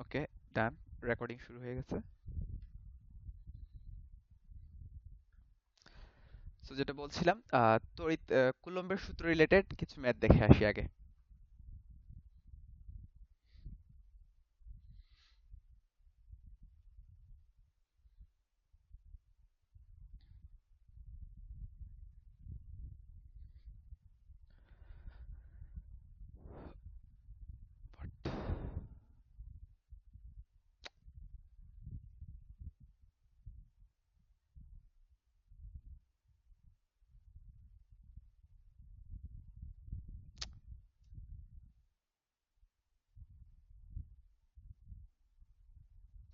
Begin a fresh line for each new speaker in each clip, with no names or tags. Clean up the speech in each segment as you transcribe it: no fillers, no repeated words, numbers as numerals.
ওকে, ডান। Recording শুরু হয়ে গেছে। তো যেটা বলছিলাম, তড়িৎ কুলম্বের সূত্র রিলেটেড কিছু ম্যাথ দেখে আসি আগে।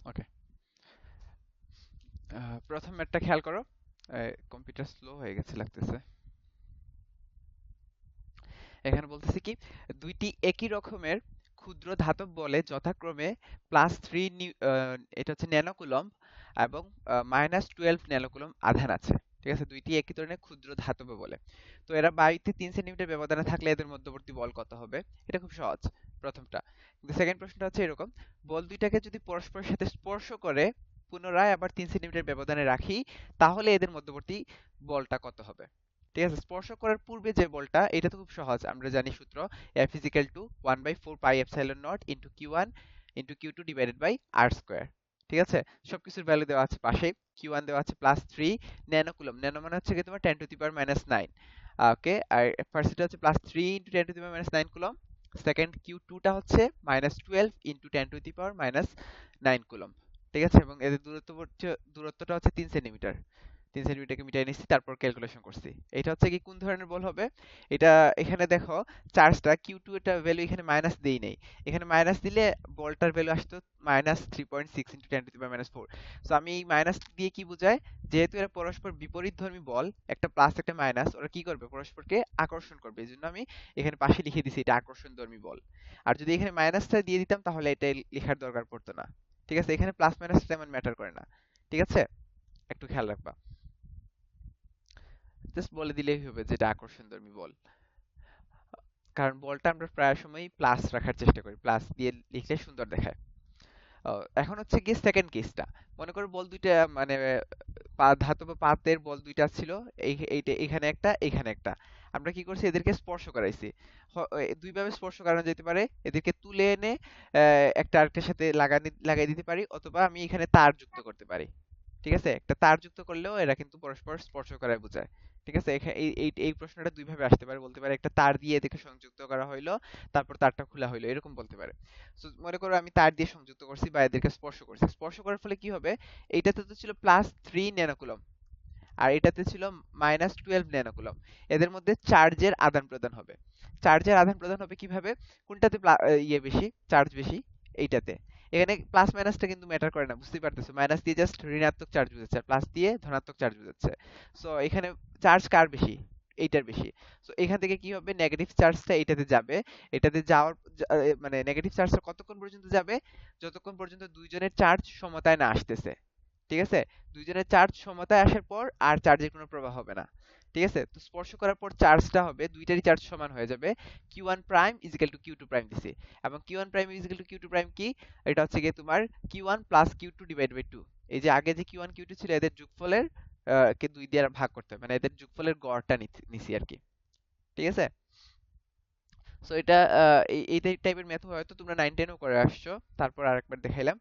ওকে, প্রথম ম্যাথটা খেয়াল করো। কম্পিউটার স্লো হয়ে গেছে লাগতেছে। এখানে বলতেছে কি, দুইটি একই রকমের ক্ষুদ্র ধাতব বলে যথাক্রমে +3 এটা হচ্ছে ন্যানোকুলম্ব এবং -12 ন্যানোকুলম্ব আধান আছে। ঠিক আছে, দুইটি একই ধরনের ক্ষুদ্র ধাতব বলে। তো এরা বায়ুতে 3 সেন্টিমিটার ব্যবধানে থাকলে এদের মধ্যবর্তী বল কত হবে? এটা খুব সহজ, প্রথমটা। কিন্তু সেকেন্ড প্রশ্নটা হচ্ছে এরকম: বল দুইটাকে যদি পরস্পরের সাথে স্পর্শ করে পুনরায় আবার 3 সেন্টিমিটার ব্যবধানে রাখি, তাহলে এদের মধ্যবর্তী বলটা কত হবে? ঠিক আছে, স্পর্শ করার পূর্বে যে বলটা, এটা তো খুব সহজ, আমরা জানি সূত্র F is equal to 1/4 pi epsilon naught into Q1 into Q2 divided by R square। ঠিক আছে, সবকিছুর ভ্যালু দেওয়া আছে পাশে। Q1 দেওয়া আছে +3 ন্যানোকুলম, ন্যানো মানে হচ্ছে কি তোমার 10⁻⁹। ওকে, আর ফার্স্টটা হচ্ছে +3 into 10⁻⁹ কুলম। সেকেন্ড Q2 টা হচ্ছে -12 into 10⁻⁹ কুলম। ঠিক আছে, এবং এদের দূরত্বটা হচ্ছে 3 সেন্টিমিটার। 3 সেন্টিমিটারকে মিটাই নিচ্ছি, তারপর ক্যালকুলেশন করছি। এটা হচ্ছে কি কোন ধরনের বল হবে? এটা, এখানে দেখো চার্জটা Q2 এটা ভ্যালু এখানে মাইনাস দেই নাই। এখানে মাইনাস দিলে বলটার ভ্যালু আসতো -3.6 ইন্টু 10⁻⁴। সো আমি এই মাইনাস দিয়ে কি বোঝায়, যেহেতু এরা পরস্পর বিপরীতধর্মী বল, একটা প্লাস একটা মাইনাস, ওরা কি করবে, পরস্পরকে আকর্ষণ করবে। এই জন্য আমি এখানে পাশে লিখে দিছি এটা আকর্ষণধর্মী বল। আর যদি এখানে মাইনাসটা দিয়ে দিতাম তাহলে এটা লেখার দরকার পড়তো না। ঠিক আছে, এখানে প্লাস মাইনাসটা তেমন ম্যাটার করে না। ঠিক আছে, একটু খেয়াল রাখবা। জাস্ট বলে দিলেই হবে যেটা আকর্ষণধর্মী বল। কারণ বলটা আমরা প্রায় সময় প্লাস রাখার চেষ্টা করি, প্লাস দিয়ে লিখলে সুন্দর দেখায়। এখন হচ্ছে গিয়ে সেকেন্ড কেসটা। মনে করো বল দুইটা, মানে ধাতব পাতের বল দুইটা ছিল, এখানে একটা, এখানে একটা। আমরা কি করছি, এদেরকে স্পর্শ করাইছি। দুইভাবে স্পর্শ করানো যেতে পারে: এদেরকে তুলে এনে একটা আরেকটার সাথে লাগাই দিতে পারি, অথবা আমি এখানে তার যুক্ত করতে পারি। ঠিক আছে, একটা তার যুক্ত করলেও এরা কিন্তু পরস্পর স্পর্শ করায় বোঝায়। ঠিক আছে, এই এই এই প্রশ্নটা দুই ভাবে আসতে পারে, বলতে পারে একটা তার দিয়ে এদেরকে সংযুক্ত করা হইলো, তারপর তারটা খোলা হইলো, এরকম বলতে পারে। So, মনে করো আমি তার দিয়ে সংযুক্ত করছি বা এদেরকে স্পর্শ করছি। স্পর্শ করার ফলে কি হবে, এইটাতে তো ছিল +3 ন্যানোকুলম, আর এটাতে ছিল -12 ন্যানোকুলম। এদের মধ্যে চার্জের আদান প্রদান হবে। চার্জের আদান প্রদান হবে কিভাবে, কোনটাতে বেশি, চার্জ বেশি? এইটাতে। এখানে প্লাস মাইনাসটা কিন্তু ম্যাটার করে না, বুঝতেই পারতেছো, মাইনাস দিয়ে জাস্ট ঋণাত্মক চার্জ বোঝাচ্ছে, আর প্লাস দিয়ে ধনাত্মক চার্জ বোঝাচ্ছে। সো এখানে চার্জ কার বেশি? এইটার বেশি। সো এখান থেকে কি হবে, নেগেটিভ চার্জটা এটাতে যাবে। এটাতে যাওয়ার মানে নেগেটিভ চার্জটা কতক্ষণ পর্যন্ত যাবে, যতক্ষণ পর্যন্ত দুইজনের চার্জ সমতায় না আসতেছে। ঠিক আছে, দুইজনের চার্জ সমতায় আসার পর আর চার্জের কোনো প্রভাব হবে না। ঠিক আছে, তো স্পর্শ করার পর চার্জটা হবে, দুইটারই চার্জ সমান হয়ে যাবে। Q1 prime is equal two Q2 prime দিছি, এবং Q1 prime is equal two Q2 prime কি, এটা হচ্ছে গিয়ে তোমার Q1 plus Q2 divide by 2। এই যে আগে যে Q1 Q2 ছিল, এদের যোগফলের কে 2 দিয়ে ভাগ করতে হবে, মানে এদের যোগফলের গড়টা নিছি আর কি। ঠিক আছে, সো এটা এই টাইপের মেথড হয়তো তোমরা 9 10 ও করে আসছো, তারপর আরেকবার দেখাইলাম।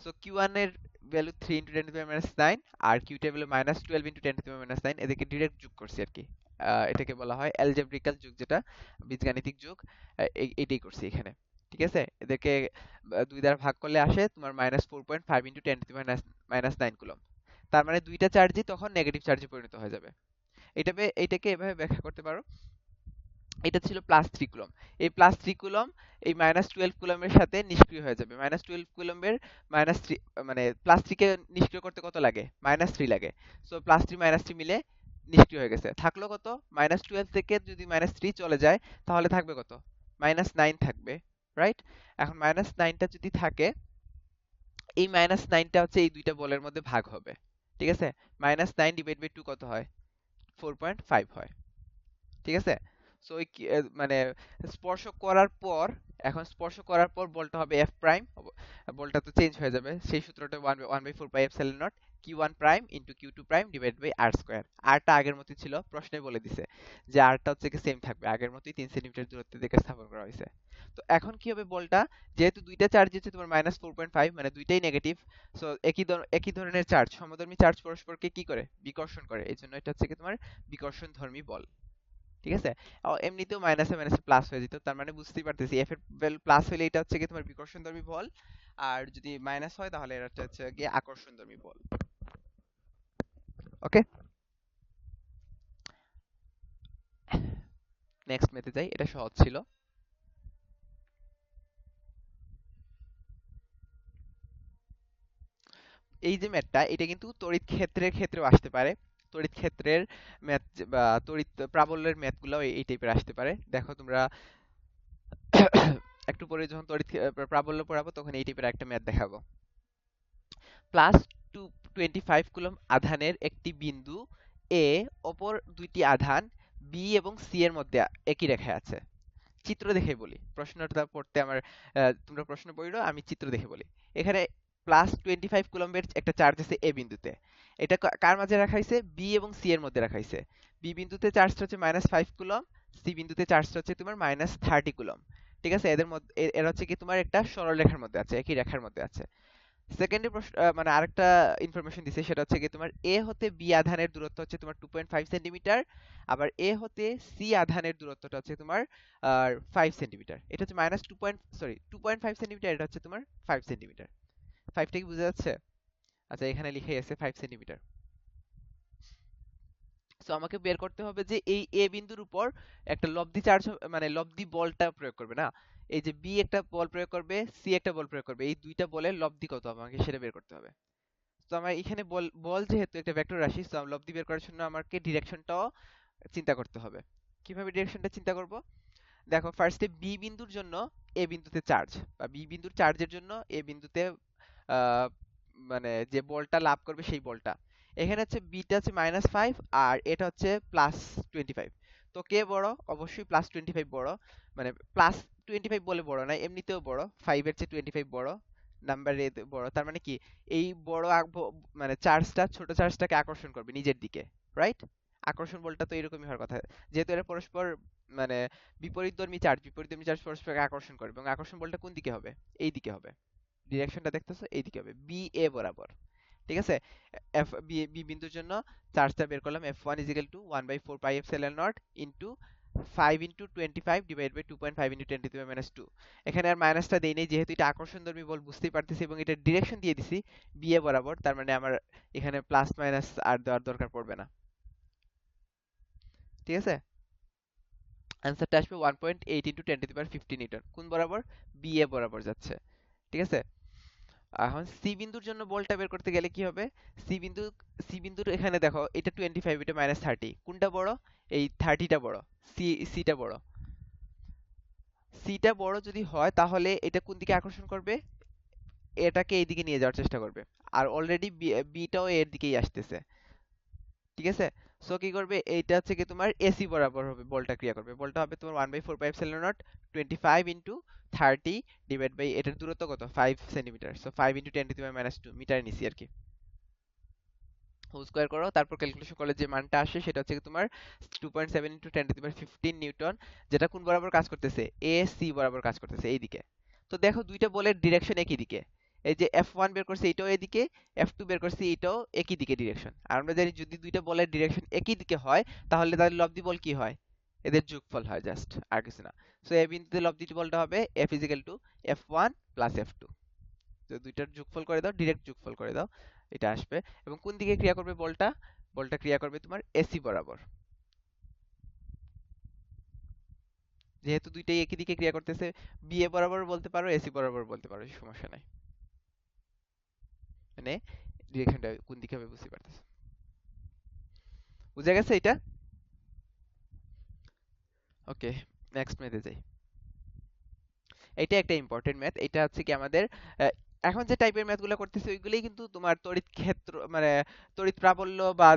সো Q1 এর ভ্যালু 3 ইন্টু 10⁻⁹, আর Q2 এর ভ্যালু -12 ইন্টু 10⁻⁹, এদেরকে ডিরেক্ট যোগ করছি আর কি। এটাকে বলা হয় অ্যালজেব্রিক্যাল যোগ, যেটা বীজগাণিতিক যোগ। এইটাই করছি এখানে। ঠিক আছে, এদেরকে 2 দ্বারা ভাগ করলে আসে তোমার -4.5 ইন্টু 10⁻⁹ কুলম। তার মানে দুইটা চার্জই তখন নেগেটিভ চার্জে পরিণত হয়ে যাবে। এটাকে এভাবে ব্যাখ্যা করতে পারো। এটা ছিল +3 কুলম। এই +3 কুলম এই -12 কুলমের সাথে নিষ্ক্রিয় হয়ে যাবে। -12 কুলমের -3, মানে +3 কে নিষ্ক্রিয় করতে কত লাগে, -3 লাগে। সো +3 -3 মিলে নিষ্ক্রিয় হয়ে গেছে। থাকলো কত, -12 থেকে যদি -3 চলে যায়, তাহলে থাকবে কত, -9 থাকবে। রাইট, এখন -9টা যদি থাকে, এই -9টা হচ্ছে এই দুইটা বলের মধ্যে ভাগ হবে। ঠিক আছে, -9 ডিভাইড বাই 2 কত হয়, 4.5 হয়। ঠিক আছে, সো মানে স্পর্শ করার পর, এখন স্পর্শ করার পর বলটা হবে এফ প্রাইম, বলটা তো চেঞ্জ হয়ে যাবে, সেই সূত্রটা one by four pi epsilon naught q one prime into q two prime divide by r square. আরটা আগের মতোই ছিল, প্রশ্নে বলে দিছে যে আরটা হচ্ছে কি সেম থাকবে, আগের মতোই 3 সেন্টিমিটার দূরত্বে দেখে স্থাপন করা হয়েছে। তো এখন কি হবে বলটা, যেহেতু দুইটা চার্জ হচ্ছে তোমার -4.5, মানে দুইটাই নেগেটিভ, সো একই ধরনের চার্জ, সমধর্মী চার্জ পরস্পরকে কি করে, বিকর্ষণ করে, এই জন্য এটা হচ্ছে কি তোমার বিকর্ষণ ধর্মী বল। ঠিক আছে, এমনিতেও মাইনাসে মাইনাসে প্লাস হয়ে যেত, তার মানে বুঝতেই পারতেছি এফ এর ভ্যালু প্লাস হলে এটা হচ্ছে কি তোমার বিকর্ষণধর্মী বল, আর যদি মাইনাস হয় তাহলে এটা হচ্ছে গিয়ে আকর্ষণধর্মী বল। ওকে, নেক্সট মেথে যাই, এটা সহজ ছিল। এই যে ম্যাথটা, এটা কিন্তু তড়িৎ ক্ষেত্রের ক্ষেত্রেও আসতে পারে। তড়িৎ ক্ষেত্রের ম্যাথ বা তড়িৎ প্রাবল্যের ম্যাথগুলো এই টাইপের আসতে পারে। দেখো তোমরা একটু পরে যখন তড়িৎ প্রাবল্য পড়াবো তখন এই টাইপের একটা ম্যাথ দেখাবো। প্লাস 25 কুলম্ব আধানের একটি বিন্দু এ, অপর দুইটি আধান বি এবং সি এর মধ্যে একই রেখায় আছে। চিত্র দেখে বলি, প্রশ্নটা পড়তে আমার তোমরা প্রশ্ন পড়ো, আমি চিত্র দেখে বলি। এখানে +25 কুলম্বের একটা চার্জ আছে এ বিন্দুতে, এটা কার মাঝে রাখা হয়েছে, বি এবং সি এর মধ্যে রাখা হয়েছে। বি বিন্দুতে চার্জটা হচ্ছে -5 কুলম্ব, সি বিন্দুতে চার্জটা হচ্ছে তোমার -30 কুলম্ব। ঠিক আছে, এদের মধ্যে এরা হচ্ছে কি তোমার একটা সরলরেখার মধ্যে আছে, একই রেখার মধ্যে আছে। সেকেন্ডে মানে আরেকটা ইনফরমেশন দিছে, সেটা হচ্ছে কি তোমার এ হতে বি আধানের দূরত্ব হচ্ছে তোমার 2.5 সেন্টিমিটার, আবার এ হতে সি আধানের দূরত্বটা হচ্ছে তোমার 5 সেন্টিমিটার। এটা হচ্ছে -2.5 সেন্টিমিটার, এটা হচ্ছে তোমার 5 সেন্টিমিটার। 5টা কি বোঝা যাচ্ছে? আচ্ছা, এখানে লিখে আছে 5 সেন্টিমিটার। সো আমাকে বের করতে হবে যে এই এ বিন্দুর উপর একটা লব্ধি চার্জ, মানে লব্ধি বলটা প্রয়োগ করবে না, এই যে বি একটা বল প্রয়োগ করবে, সি একটা বল প্রয়োগ করবে, এই দুইটা বলের লব্ধি কত হবে আমাকে সেটা বের করতে হবে। তো আমার এখানে বল বল যেহেতু একটা ভেক্টর রাশি, সো লব্ধি বের করার জন্য আমাকে ডিরেকশনটাও চিন্তা করতে হবে। কিভাবে ডিরেকশনটা চিন্তা করব? দেখো, ফার্স্টে বি বিন্দুর জন্য এ বিন্দুতে চার্জ, বা বি বিন্দুর চার্জের জন্য এ বিন্দুতে আহ, মানে যে বলটা লাভ করবে সেই বলটা, এখানে হচ্ছে বিটা হচ্ছে -5 আর এটা হচ্ছে +25। তো কে বড়? অবশ্যই +25 বড়, মানে +25 বলে বড় না, এমনিতেও বড়, 5 এর চেয়ে 25 বড়, নাম্বার এ বড়, তার মানে কি এই বড় মানে চার্জটা ছোট চার্জটাকে আকর্ষণ করবে নিজের দিকে, রাইট? আকর্ষণ বলটা তো এরকমই হওয়ার কথা, যেহেতু এরা পরস্পর মানে বিপরীতধর্মী চার্জ পরস্পরকে আকর্ষণ করবে, এবং আকর্ষণ বলটা কোন দিকে হবে? এই দিকে হবে। ডিরেকশনটা দেখতেছো, এইদিকে হবে, বি এ বরাবর। ঠিক আছে, এফ বি বি বিন্দুর জন্য চার্জটা বের করলাম, F1 = 1/4πε0 into 5 into 25 divide by 2.5 into 10⁻²। এখানে আর মাইনাসটা দেই নাই, যেহেতু এটা আকর্ষণধর্মী বল বুঝতেই পারতেছি, এবং এটা ডিরেকশন দিয়ে দিছি বি এ বরাবর, তার মানে আমার এখানে প্লাস মাইনাস আর দেওয়ার দরকার পড়বে না। ঠিক আছে, অ্যান্সারটা আসবে 1.8 ইনটু 10⁻15 নিউটন। কোন বরাবর? বি এ বরাবর যাচ্ছে। ঠিক আছে, এখন সি বিন্দুর জন্য বলটা বের করতে গেলে কি হবে? সি বিন্দু সি বিন্দুর এখানে দেখো, এটা 25, এটা -30, কোনটা বড়? এই 30টা বড়, সিটা বড়। সিটা বড় যদি হয় তাহলে এটা কোন দিকে আকর্ষণ করবে? এটাকে এইদিকে নিয়ে যাওয়ার চেষ্টা করবে, আর অলরেডি বিটাও এর দিকেই আসতেছে। ঠিক আছে, সো কি করবে, এইটা হচ্ছে কি তোমার এসি বরাবর হবে, বলটা ক্রিয়া করবে, বলটা হবে তোমার 1/4πε0 25 ইন্টু 30 ডিভাইড বাই এটার দূরত্ব কত, 5 সেন্টিমিটার, সো 5 ইন্টু 10⁻² মিটার নিছি আর কি। হোল স্কয়ার করো, তারপর ক্যালকুলেশন করলে যে মানটা আসে সেটা হচ্ছে তোমার 2.7 ইন্টু 10⁻15 নিউটন, যেটা কোন বরাবর কাজ করতেছে? এ সি বরাবর কাজ করতেছে, এইদিকে। তো দেখো দুইটা বলের ডিরেকশন একই দিকে, এই যে F1 বের করছে এটাও এদিকে, F2 বের করছে এটাও একই দিকে ডিরেকশন। আর আমরা জানি যদি দুইটা বলের ডিরেকশন একই দিকে হয় তাহলে তাদের লব্ধি বল কি হয়? এদের যোগফল হয়, জাস্ট আর কিছু না। সো এ বিন্দুতে লব্ধি বলটা হবে F = F1 প্লাস F2। তো দুইটার যোগফল করে দাও, ডিরেক্ট যোগফল করে দাও, এটা আসবে। এবং কোন দিকে ক্রিয়া করবে বলটা? বলটা ক্রিয়া করবে তোমার এসি বরাবর, যেহেতু দুইটাই একই দিকে ক্রিয়া করতেছে, বিএ বরাবর বলতে পারো, এসি বরাবর বলতে পারো, সমস্যা নাই, মানে ডিরেকশনটা কোন দিকে হবে বুঝতে পারতেছো। বুঝা গেছে এটা? ওকে, নেক্সট ম্যাথে যাই। এটা একটা ইম্পর্টেন্ট ম্যাথ, এটা হচ্ছে কি আমাদের এখন যে টাইপের ম্যাথ গুলো করতেছি ওইগুলোই কিন্তু তোমার তড়িৎ ক্ষেত্র মানে তড়িৎ প্রাবল্য বা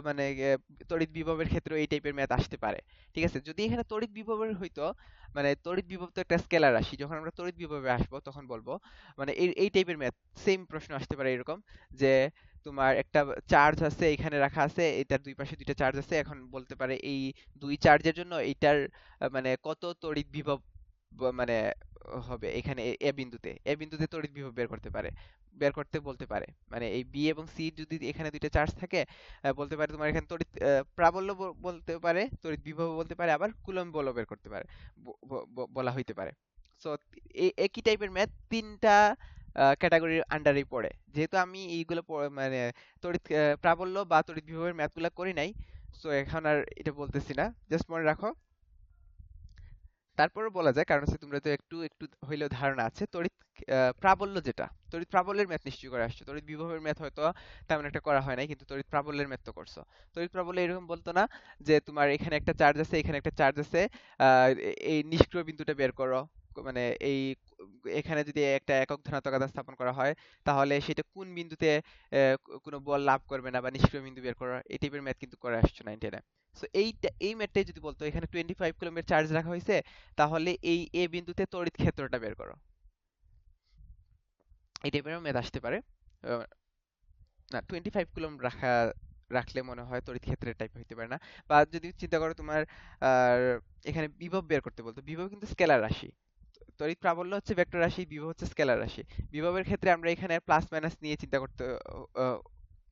মানে তড়িৎ বিভবের ক্ষেত্রে এই টাইপের ম্যাথ আসতে পারে। ঠিক আছে, যদি এখানে তড়িৎ বিভবের হইতো, মানে তড়িৎ বিভব তো একটা স্কেলার রাশি, যখন আমরা তড়িৎ বিভবে আসবো তখন বলবো মানে এই এই টাইপের ম্যাথ সেম প্রশ্ন আসতে পারে এরকম, যে তোমার একটা চার্জ আছে এখানে রাখা আছে, এটার দুই পাশে দুইটা চার্জ আছে, এখন বলতে পারে এই দুই চার্জের জন্য এইটার মানে কত তড়িৎ বিভব মানে হবে এখানে এ বিন্দুতে তড়িৎ বিভব বের করতে বলতে পারে। মানে এই বি এবং সি যদি এখানে দুইটা চার্জ থাকে, বলতে পারে তোমার এখানে তড়িৎ প্রাবল্য বলতে পারে, তড়িৎ বিভব বলতে পারে, আবার কুলম্ব বলও বের করতে পারে, বলা হইতে পারে। সো একই টাইপের ম্যাথ তিনটা ক্যাটাগরির আন্ডারেই পড়ে। যেহেতু আমি এইগুলো মানে তড়িৎ প্রাবল্য বা তড়িৎ বিভবের ম্যাথগুলো করি নাই, সো এখন আর এটা বলতেছি না, জাস্ট মনে রাখো। তারপরে বলা যায়, কারণ হচ্ছে তোমরা তো একটু একটু হইলেও ধারণা আছে তড়িৎ প্রাবল্য যেটা, তড়িৎ প্রাবল্যের ম্যাথ নিশ্চয়ই করে আসছো, তড়িৎ বিভবের ম্যাথ হয়তো তেমন একটা করা হয় নাই, কিন্তু তড়িৎ প্রাবল্যের ম্যাথ তো করছো। তড়িৎ প্রাবল্য এরকম বলতো না যে তোমার এখানে একটা চার্জ আছে এখানে একটা চার্জ আছে, এই নিষ্ক্রিয় বিন্দুটা বের করো, মানে এই এখানে যদি একটা একক ধনাত্মক আধান স্থাপন করা হয় তাহলে সেটা কোন বিন্দুতে কোনো বল লাভ করবে না, বা নিষ্ক্রিয় বিন্দু বের করা, এই টাইপের ম্যাথ কিন্তু করে আসছো 9 10। সো এই ম্যাথটাই যদি বলতো এখানে 25 কুলম্বের চার্জ রাখা হয়েছে, তাহলে এই এ বিন্দুতে তড়িৎ ক্ষেত্রটা বের করো, এই টাইপের ম্যাথ আসতে পারে। আহ, না, 25 কুলম্ব রাখলে মনে হয় তড়িৎ ক্ষেত্রের টাইপ হইতে পারে না। বা যদি চিন্তা করো তোমার আর এখানে বিভব বের করতে বলতো, বিভব কিন্তু স্কেলার রাশি, তড়িৎ প্রাবল্য হচ্ছে ভেক্টর রাশি, বিভব হচ্ছে স্কেলার রাশি। বিভবের ক্ষেত্রে আমরা এখানে প্লাস মাইনাস নিয়ে চিন্তা করতে আহ,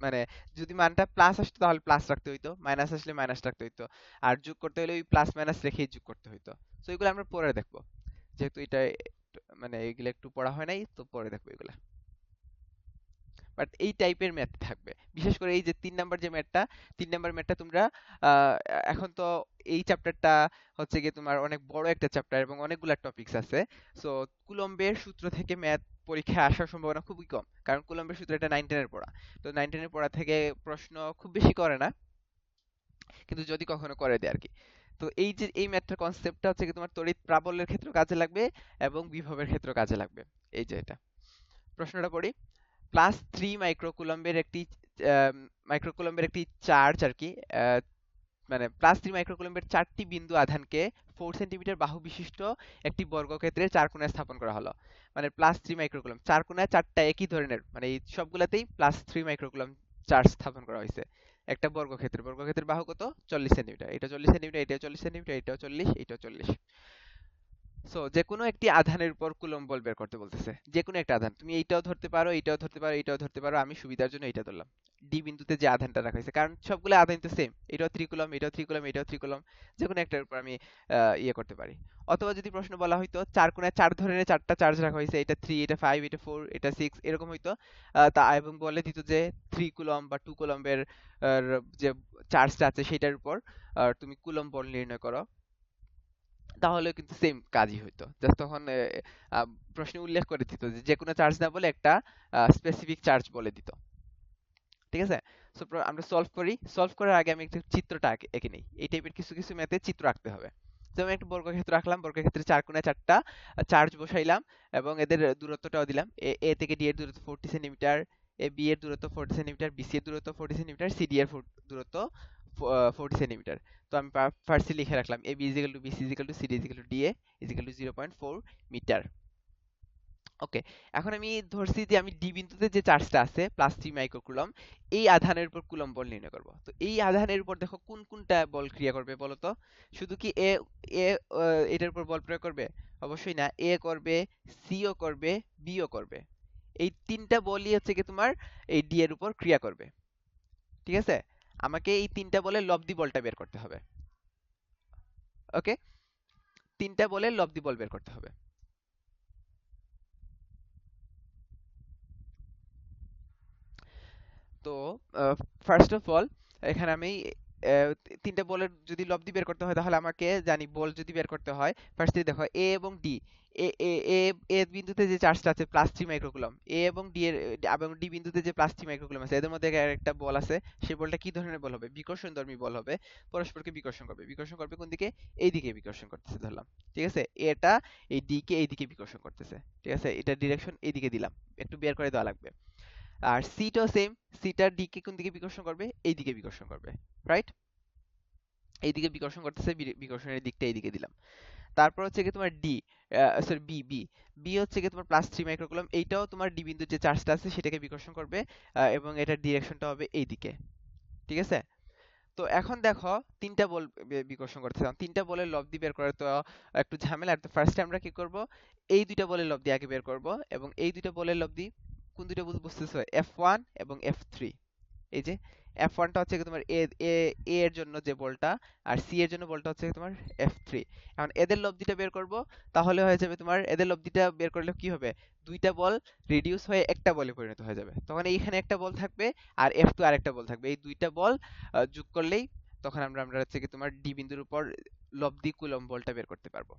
মানে যদি মানটা প্লাস আসতো তাহলে প্লাস রাখতে হইতো, মাইনাস আসলে মাইনাস রাখতে হইতো, আর যোগ করতে হলে ওই প্লাস মাইনাস রেখেই যোগ করতে হইতো। তো এগুলো আমরা পরে দেখবো, যেহেতু এটা মানে এগুলো একটু পড়া হয় নাই, তো পরে দেখবো এগুলা। বাট এই টাইপের ম্যাথ থাকবে, বিশেষ করে এই যে 3 নাম্বার যে ম্যাথটা, 3 নাম্বার ম্যাথটা তোমরা আহ, এখন তো এই চ্যাপ্টারটা হচ্ছে গিয়ে তোমার অনেক বড় একটা চ্যাপ্টার এবং অনেকগুলা টপিকস আছে। সো কুলম্বের সূত্র থেকে ম্যাথ পরীক্ষায় আসার সম্ভাবনা খুবই কম, কারণ কুলম্বের সূত্র এটা 9 10-এর পড়া। তো 9 10-এর পড়া থেকে প্রশ্ন খুব বেশি করে না, কিন্তু যদি কখনো করে দেয় আর কি। তো এই যে এই ম্যাথটার কনসেপ্টটা হচ্ছে কি তোমার তড়িৎ প্রাবল্যের ক্ষেত্রে কাজে লাগবে এবং বিভবের ক্ষেত্রে কাজে লাগবে। এই যে এটা প্রশ্নটা পড়ি। +3 মাইক্রোকুলম্বের একটি চার্জ আর কি, মানে +3 মাইক্রোকুলম্বের 4টি বিন্দু আধানকে 4 সেন্টিমিটার বাহু বিশিষ্ট একটি বর্গক্ষেত্রের চার কোণায় স্থাপন করা হলো। মানে +3 মাইক্রোকুলম্ব, চার কোণায় চারটা একই ধরনের, মানে এই সবগুলাতেই +3 মাইক্রোকুলম্ব চার্জ স্থাপন করা হয়েছে একটা বর্গক্ষেত্রের বাহু কত, 40 সেন্টিমিটার, এটা 40 সেন্টিমিটার, এটাও 40 সেন্টিমিটার, এটাও 40, এটাও 40। সো যে কোনো একটি আধানের উপর কুলম্ব বল বের করতে বলতেছে, যে কোনো একটা আধান, তুমি এইটাও ধরতে পারো, এইটাও ধরতে পারো, এইটাও ধরতে পারো, আমি সুবিধার জন্য এইটা ধরলাম। ডি বিন্দুতে যে আধানটা রাখা হয়েছে, কারণ সবগুলো আধান তো সেম, এটাও 3 কুলম্ব, এটাও 3 কুলম্ব, এটাও 3 কুলম্ব, যে কোনো একটার উপর আমি ইয়ে করতে পারি। অথবা যদি প্রশ্ন বলা হইতো চার কোণায় চার ধরনের চারটা চার্জ রাখা হয়েছে, এটা 3, এটা 5, এটা 4, এটা 6, এরকম হইতো, তা এবং বলে দিত যে 3 কুলম্ব বা 2 কুলম্বের যে চার্জটা আছে সেটার উপর তুমি কুলম্ব বল নির্ণয় করো, তাহলে কিন্তু সেম কাজই হইতো, জাস্ট তখন প্রশ্নে উল্লেখ করে দিত যে যে কোনো চার্জ না বলে একটা স্পেসিফিক চার্জ বলে দিত। ঠিক আছে, সো আমরা সলভ করার আগে আমি একটা চিত্রটা এঁকে নিই, এই টাইপের কিছু কিছু ম্যাথে চিত্র আঁকতে হবে। যেমন একটা বর্গক্ষেত্র রাখলাম, বর্গক্ষেত্রে চার কোণায় চারটা চার্জ বসাইলাম এবং এদের দূরত্বটাও দিলাম, এ থেকে ডি এর দূরত্ব 40 সেন্টিমিটার, এ বি এর দূরত্ব 40 সেন্টিমিটার, বি সি এর দূরত্ব 40 সেন্টিমিটার, সি ডি এর দূরত্ব 40 সেন্টিমিটার। তো আমি ফার্স্টে লিখে রাখলাম A B equal to B C equal to C D equal to D A equal to 0.4 মিটার। ওকে, এখন আমি ধরছি যে আমি ডি বিন্দুতে যে চার্জটা আছে +3 মাইক্রোকুলম, এই আধানের উপর কুলম্ব বল নির্ণয় করব। তো এই আধানের উপর দেখো কোন কোনটা বল ক্রিয়া করবে বলো তো। শুধু কি এ এ এটার উপর বল প্রয়োগ করবে? অবশ্যই না, এ করবে, সি ও করবে, বি ও করবে। এই তিনটা বলই হচ্ছে কি তোমার এই ডি এর উপর ক্রিয়া করবে। ঠিক আছে, আমাকে এই তিনটা বলের লব্ধি বলটা বের করতে হবে। ওকে, তিনটা বলের লব্ধি বল বের করতে হবে। তো ফার্স্ট অফ অল এখানে আমি তিনটা বলের যদি লব্ধি বের করতে হয় তাহলে আমাকে জানি বল যদি বের করতে হয় ফার্স্টে দেখো এ এবং ডি, এ এ এ এ বিন্দুতে যে চার্জটা আছে +3 মাইক্রোকুলম, এ এবং ডি এর এবং ডি বিন্দুতে যে +3 মাইক্রোকুলম আছে, এদের মধ্যে একটা বল আছে। সেই বলটা কি ধরনের বল হবে? বিকর্ষণধর্মী বল হবে। পরস্পরকে বিকর্ষণ করবে। বিকর্ষণ করবে কোন দিকে? এই দিকে বিকর্ষণ করতেছে ধরলাম। ঠিক আছে, এটা এই ডি কে এই দিকে বিকর্ষণ করতেছে। ঠিক আছে, এটা ডিরেকশন এই দিকে দিলাম, একটু বের করে দেওয়া লাগবে। আর সিটাও সেম, সিটা ডি কে কোন দিকে বিকর্ষণ করবে? এই দিকে বিকর্ষণ করবে, রাইট? এই দিকে বিকর্ষণ করতেছে, বিকর্ষণের দিকটা এইদিকে দিলাম। তারপর হচ্ছে কি তোমার ডি, সরি বি, বি হচ্ছে কি তোমার +3 মাইক্রোকুলম, এইটাও তোমার ডি বিন্দুর যে চার্জটা আছে সেটাকে বিকর্ষণ করবে, এবং এটার ডিরেকশনটা হবে এই দিকে। ঠিক আছে, তো এখন দেখো তিনটা বল বিকর্ষণ করতেছিলাম, তিনটা বলের লব্ধি বের করে তো একটু ঝামেলা। তো ফার্স্টে আমরা কি করব, এই দুইটা বলের লব্ধি আগে বের করব, এবং এই দুইটা বলের লব্ধি কোন দুইটা বুঝতেছো? F1 এবং F3। এই যে F1 টা হচ্ছে কি তোমার এ এ এ এর জন্য যে বলটা, আর সি এর জন্য বলটা হচ্ছে তোমার F3। এখন এদের লব্ধিটা বের করব, তাহলে হয়ে যাবে তোমার, এদের লব্ধিটা বের করলে কি হবে? দুইটা বল রিডিউস হয়ে একটা বলে পরিণত হয়ে যাবে। তখন এইখানে একটা বল থাকবে আর F2 আরেকটা বল থাকবে। এই দুইটা বল যোগ করলেই তখন আমরা আমরা হচ্ছে কি তোমার ডি বিন্দুর উপর লব্ধি কুলম্ব বলটা বের করতে পারবো।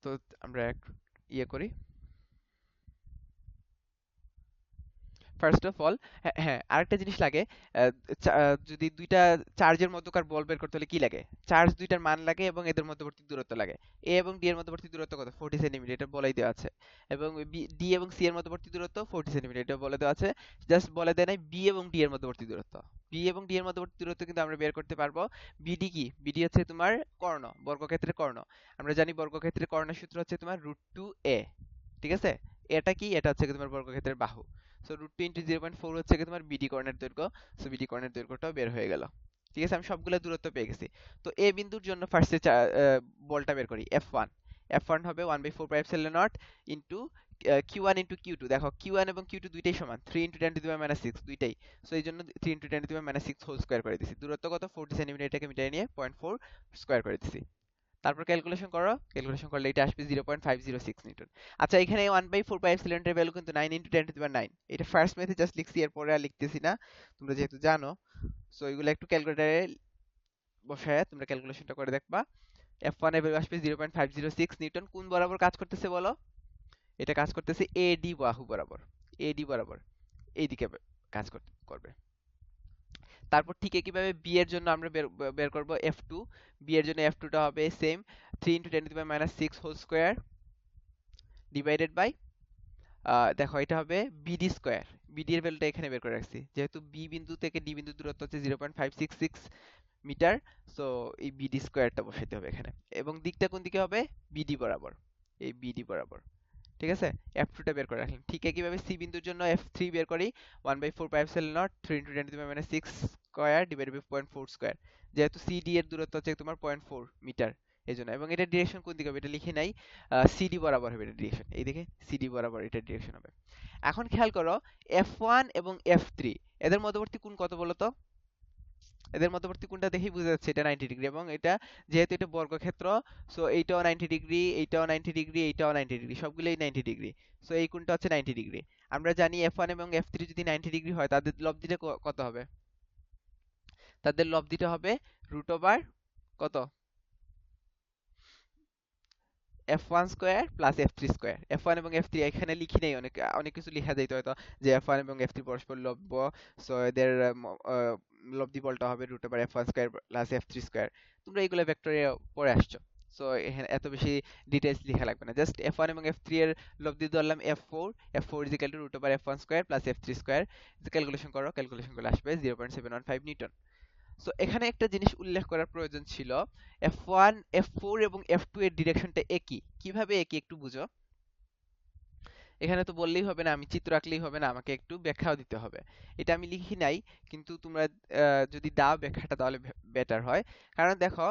তো আমরা এক ইয়ে করি। ফার্স্ট অফ অল, হ্যাঁ আরেকটা জিনিস লাগে। যদি দুইটা চার্জের মধ্যকার বল বের করতে হলে কি লাগে? চার্জ দুইটার মান লাগে এবং এদের মধ্যবর্তী দূরত্ব লাগে। এ এবং ডি এর মধ্যবর্তী দূরত্ব কত? 40 সেন্টিমিটার, এটা বলেই দেওয়া আছে। এবং ডি এবং সি এর মধ্যবর্তী দূরত্ব 40 সেন্টিমিটার, এটা বলে দেওয়া আছে। জাস্ট বলে দেয় নাই বি এবং ডি এর মধ্যবর্তী দূরত্ব। বি এবং ডি এর মধ্যবর্তী দূরত্ব কিন্তু আমরা বের করতে পারবো। বিডি কি? বিডি হচ্ছে তোমার কর্ণ, বর্গক্ষেত্রের কর্ণ। আমরা জানি বর্গক্ষেত্রের কর্ণের সূত্র হচ্ছে তোমার √2a। ঠিক আছে, এটা কি? এটা হচ্ছে কি তোমার বর্গক্ষেত্রের বাহু। সো √2 × 0.4 হচ্ছে কি তোমার বিডি কর্ণের দৈর্ঘ্য। সো বিডি কর্ণের দৈর্ঘ্যটাও বের হয়ে গেল। ঠিক আছে, আমি সবগুলো দূরত্ব পেয়ে গেছি। তো এ বিন্দুর জন্য ফার্স্টে বলটা বের করি। F1, F1 হবে 1/4πε0 ইন্টু Q1 ইন্টু Q2। দেখো Q1 এবং Q2 দুইটাই সমান, 3 × 10⁻⁶ দুইটাই। সো এই জন্য 3 × 10⁻⁶ হোল স্কয়ার করে দিছি। দূরত্ব কত? 40 সেন্টিমিটার, এটাকে মিটারে নিয়ে 0.4 স্কয়ার করে দিছি। তারপর ক্যালকুলেশন করো, ক্যালকুলেশন করলে এটা আসবে 0.506 নিউটন। আচ্ছা, এখানে 1/4πε এর ভ্যালু কিন্তু 9 × 10⁹ এটা ফার্স্ট মেথে জাস্ট লিখছি, এরপরে আর লিখতেছি না, তোমরা যেহেতু জানো। সো এগুলো একটু ক্যালকুলেটরে বসায় তোমরা ক্যালকুলেশনটা করে দেখবা। F1 এর ভ্যালু আসবে 0.506 নিউটন। কোন বরাবর কাজ করতেছে বলো? এটা কাজ করতেছে এডি বাহু বরাবর, এডি বরাবর এইদিকে কাজ করবে। তারপর ঠিক একইভাবে বি এর জন্য আমরা বের করব F2। বি এর জন্য F2 টা হবে same, 3 × 10⁻⁶ whole square divided by, দেখো এটা হবে বিডি স্কয়ার। বিডি এর ভ্যালুটা এখানে বের করে রাখছি, যেহেতু বি বিন্দু থেকে ডি বিন্দুর দূরত্ব হচ্ছে 0.566 মিটার। সো এই বিডি স্কয়ারটা বসাইতে হবে এখানে, এবং দিকটা কোন দিকে হবে? বিডি বরাবর, এই বিডি বরাবর। ঠিক আছে, F2 টা বের করে রাখলাম। ঠিক একইভাবে সি বিন্দুর জন্য F3 বের করি, 1/4πε0 3 × 10⁻⁶ স্কয়ার ডিভাইডেড বাই 0.4 স্কয়ার। যেহেতু সিডি এর দূরত্ব হচ্ছে তোমার 0.4 মিটার, এই জন্য। এবং এটা ডিরেকশন কোন দিকে হবে এটা লিখি নাই, সিডি বরাবর হবে এটা ডিরেকশন, এই দিকে সিডি বরাবর এটা ডিরেকশন হবে। এখন খেয়াল করো, F1 এবং F3 এদের মধ্যবর্তী কোণ কত বলো তো? এদের মধ্যবর্তী কোণটা দেখেই বোঝা যাচ্ছে এটা 90 ডিগ্রি, এবং এটা যেহেতু এটা বর্গক্ষেত্র, সো এইটাও 90 ডিগ্রি, এইটাও 90 ডিগ্রি, এইটাও 90 ডিগ্রি, সবগুলোই 90 ডিগ্রি। সো এই কোণটা হচ্ছে 90 ডিগ্রি। আমরা জানি F1 এবং F3 যদি 90 ডিগ্রি হয়, তাদের লব্ধিটা কত হবে? তাদের লব্ধিটা হবে √ কত? F1 square plus F3 square. F1 এবং F3 এখানে লিখি নাই, অনেক অনেক কিছু লিখা যাইতো হয়তো, যে F1 এবং F3 পরস্পর লব্ধ। সো এদের লব্ধি বলটা হবে √F1 square plus F3 square. তোমরা এইগুলো ভেক্টরে পড়ে আসছো। সো এখানে এত বেশি ডিটেইলস লেখা লাগবে না, জাস্ট F1 এবং F3 এর লব্ধি ধরলাম F4। F4 √F1 square plus F3 square. Calculation করো, ক্যালকুলেশন করলে আসবে 0.715 নিউটন। সো এখানে একটা জিনিস উল্লেখ করার প্রয়োজন ছিল, F1, F4 এবং F2 এর ডিরেকশনটা একই। কিভাবে একই একটু বুঝো। এখানে তো বললেই হবে না, আমি চিত্র আঁকলেই হবে না, আমাকে একটু ব্যাখ্যাও দিতে হবে। এটা আমি লিখি নাই, কিন্তু তোমরা যদি দাও ব্যাখ্যাটা তাহলে বেটার হয়। কারণ দেখো,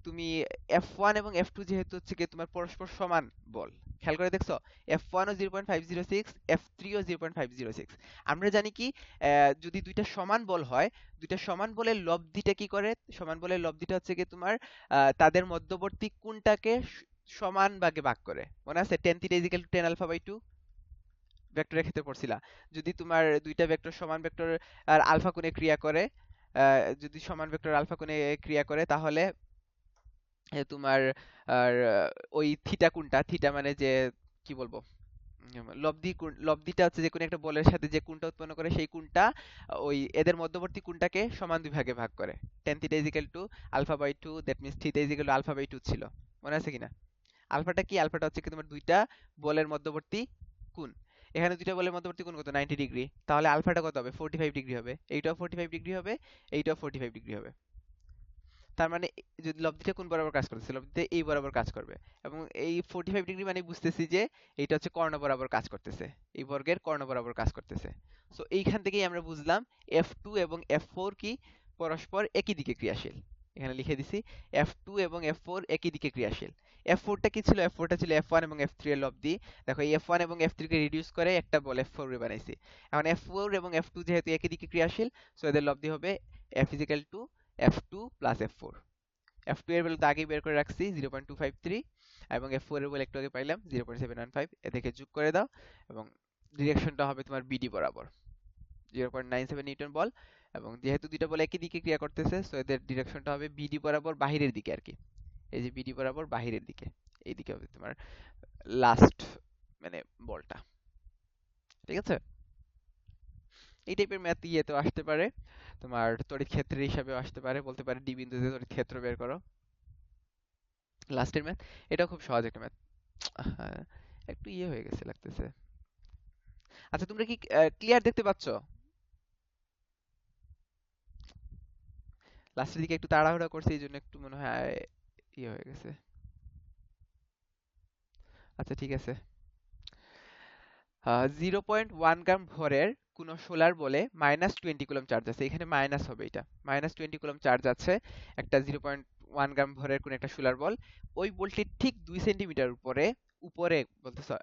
তুমি F1 এবং F2 যেহেতু হচ্ছে কি তোমার পরস্পর সমান বল, খেয়াল করে দেখছো, F1 ও 0.506, F3 ও 0.506। আমরা জানি কি, যদি দুইটা সমান বল হয়, দুইটা সমান বলের লব্ধিটা কি করে? সমান বলের লব্ধিটা হচ্ছে কি তোমার তাদের মধ্যবর্তী কোণটাকে সমান ভাগে ভাগ করে। মনে আছে tan θ = tan α/2? ভেক্টরের ক্ষেত্রে পড়ছিলা। যদি তোমার দুইটা ভেক্টর সমান ভেক্টর আর আলফা কোণে ক্রিয়া করে, যদি সমান ভেক্টর আলফা কোণে ক্রিয়া করে, তাহলে তোমার আর ওই থিটা কোণটা, থিটা মানে যে কি বলবো, লব্ধিটা হচ্ছে যে কোনো একটা বলের সাথে যে কোণটা উৎপন্ন করে সেই কোণটা ওই এদের মধ্যবর্তী কোণটাকে সমান দুই ভাগে ভাগ করে। Tan theta is equal to alpha by two, that means theta is equal to alpha by two ছিল, মনে আছে কিনা? আলফাটা কি? আলফাটা হচ্ছে কি তোমার দুইটা বলের মধ্যবর্তী কোণ। এখানে দুইটা বলের মধ্যবর্তী কোণ কত? 90 ডিগ্রি। তাহলে আলফাটা কত হবে? 45 ডিগ্রি হবে। এইটাও 45 ডিগ্রি হবে, এইটাও 45 ডিগ্রি হবে। তার মানে যদি লব্ধিটা কোণ বরাবর কাজ করতেছে, লব্ধিতে এই বরাবর কাজ করবে। এবং এই 45 ডিগ্রি মানে বুঝতেছি যে এইটা হচ্ছে কর্ণ বরাবর কাজ করতেছে, এই বর্গের কর্ণ বরাবর কাজ করতেছে। সো এইখান থেকেই আমরা বুঝলাম F2 এবং F4 কি পরস্পর একই দিকে ক্রিয়াশীল। এখানে লিখে দিছি F2 এবং F4 একই দিকে ক্রিয়াশীল। F4টা কি ছিল? F4টা ছিল F1 এবং F3 এর লব্ধি। দেখো এই F1 এবং F3 কে রিডিউস করে একটা বল F4 এ বানাইছি। এখন F4 এবং F2 যেহেতু একই দিকে ক্রিয়াশীল, সো এদের লব্ধি হবে F is equal to F2 plus F4। F2 এর ভ্যালু তো আগেই বের করে রাখছি 0.253, এবং F4 এর ভ্যালু একটু আগে পাইলাম 0.715। এ থেকে যোগ করে দাও এবং ডিরেকশনটা হবে তোমার বিডি বরাবর, 0.97 নিউটন বল। এবং যেহেতু দুইটা বল একই দিকে ক্রিয়া করতেছে, সো এদের ডিরেকশনটা হবে বিডি বরাবর বাহিরের দিকে আর কি। এই যে বিডি বরাবর বাহিরের দিকে, এই দিকে হবে তোমার লাস্ট মানে বলটা। ঠিক আছে? এই টাইপের ম্যাথ ইয়েতেও আসতে পারে, তোমার তড়িৎ ক্ষেত্রের হিসাবেও আসতে পারে, বলতে পারে ডি বিন্দুতে তড়িৎ ক্ষেত্র বের করো, লাস্টের ম্যাথ। এটা খুব সহজ একটা ম্যাথ। হ্যাঁ, একটু ইয়ে হয়ে গেছে লাগতেছে। আচ্ছা, তোমরা কি ক্লিয়ার দেখতে পাচ্ছ? লাস্টের দিকে একটু তাড়াহুড়া করছি, এই জন্য একটু মনে হয় ইয়ে হয়ে গেছে। আচ্ছা ঠিক আছে। 0.1 গ্রাম ভরের কোনো সোলার বলে -20 কুলম্ব চার্জ আছে। এখানে মাইনাস হবে, এটা -20 কুলম্ব চার্জ আছে একটা 0.1 গ্রাম ভরের কোন একটা সোলার বল। ওই বলটির ঠিক 2 সেন্টিমিটার উপরে উপরে বলতেছে,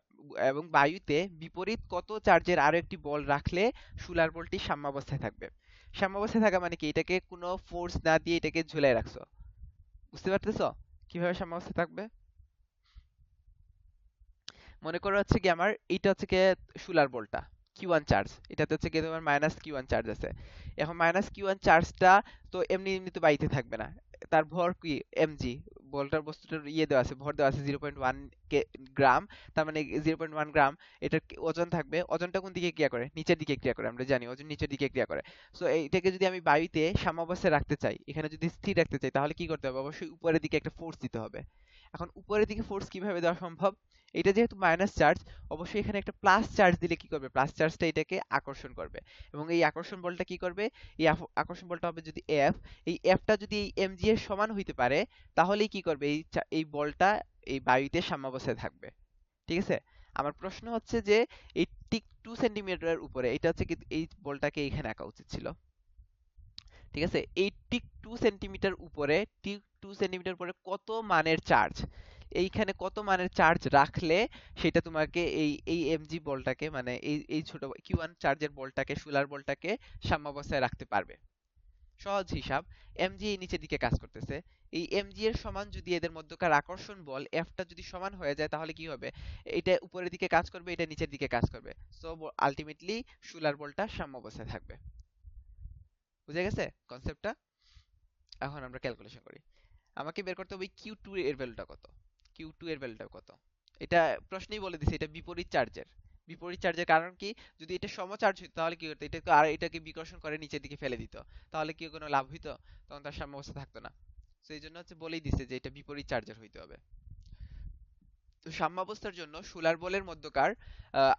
এবং বায়ুতে বিপরীত কত চার্জের আরো একটি বল রাখলে সোলার বলটি সাম্যাবস্থায় থাকবে। সাম্যাবস্থায় থাকা মানে কি? এটাকে কোনো ফোর্স না দিয়ে এটাকে ঝুলাই রাখছো, বুঝতে পারতেছো কিভাবে সাম্যাবস্থায় থাকবে? মনে করো হচ্ছে কি আমার এইটা হচ্ছে কি সোলার বলটা Q1 চার্জ, এটাতে হচ্ছে কি তোমার -Q1 চার্জ আছে। এখন -Q1 চার্জটা তো এমনি এমনি তো বাড়িতে থাকবে না, তার ভর কি mg, বলটার বস্তুটার ইয়ে দেওয়া আছে, ভর দেওয়া আছে 0.1 গ্রাম। তার মানে 0.1 গ্রাম এটার ওজন থাকবে। ওজনটা কোন দিকে ক্রিয়া করে? নিচের দিকে ক্রিয়া করে, আমরা জানি ওজন নিচের দিকে ক্রিয়া করে। সো এইটাকে যদি আমি বায়ুতে সাম্যাবস্থায় রাখতে চাই, এখানে যদি স্থির রাখতে চাই, তাহলে কি করতে হবে? অবশ্যই উপরের দিকে একটা ফোর্স দিতে হবে। এখন উপরের দিকে ফোর্স কিভাবে দেওয়া সম্ভব? এটা যেহেতু মাইনাস চার্জ, অবশ্যই এখানে একটা প্লাস চার্জ দিলে কি করবে? প্লাস চার্জটা এটাকে আকর্ষণ করবে, এবং এই আকর্ষণ বলটা কি করবে? এই আকর্ষণ বলটা হবে যদি এফ, এই এফটা যদি এই এমজি এর সমান হইতে পারে, তাহলেই কি করবে? এই বলটা এই বায়ুতে সাম্যাবস্থায় থাকবে। ঠিক আছে? আমার প্রশ্ন হচ্ছে যে এই ঠিক 2 সেন্টিমিটার উপরে, এটা হচ্ছে কি এই বলটাকে এখানে আঁকা উচিত ছিল। ঠিক আছে? এই ঠিক 2 সেন্টিমিটার উপরে, ঠিক 2 সেন্টিমিটার উপরে কত মানের চার্জ, এইখানে কত মানের চার্জ রাখলে সেটা তোমাকে এই এই এমজি বলটাকে, মানে এই এই ছোট Q1 চার্জের বলটাকে, সোলার বলটাকে সাম্যাবস্থায় রাখতে পারবে। সহজ হিসাব, এমজি এই নিচের দিকে কাজ করতেছে, এই এমজি এর সমান যদি এদের মধ্যকার আকর্ষণ বল এফটা যদি সমান হয়ে যায়, তাহলে কি হবে? এটা উপরের দিকে কাজ করবে, এটা নিচের দিকে কাজ করবে। সো আলটিমেটলি সোলার বলটা সাম্যাবস্থায় থাকবে। বুঝে গেছে কনসেপ্টটা? এখন আমরা ক্যালকুলেশন করি। আমাকে বের করতে হবে কিউ টু এর ভ্যালুটা কত। কিউ টু এর ভ্যালুটা কত? এটা প্রশ্নেই বলে দিছে, এটা বিপরীত চার্জের। বিপরীত চার্জের কারণ কি? যদি এটা সমচার্জ হইতো তাহলে কি হতো? এটাকে আর এটাকে বিকর্ষণ করে নিচের দিকে ফেলে দিত, তাহলে কি কোনো লাভ হইতো? তখন তার সাম্যাবস্থা থাকতো না। তো এই জন্য হচ্ছে বলেই দিছে যে এটা বিপরীত চার্জের হইতে হবে। তো সাম্যাবস্থার জন্য সোলার বলের মধ্যকার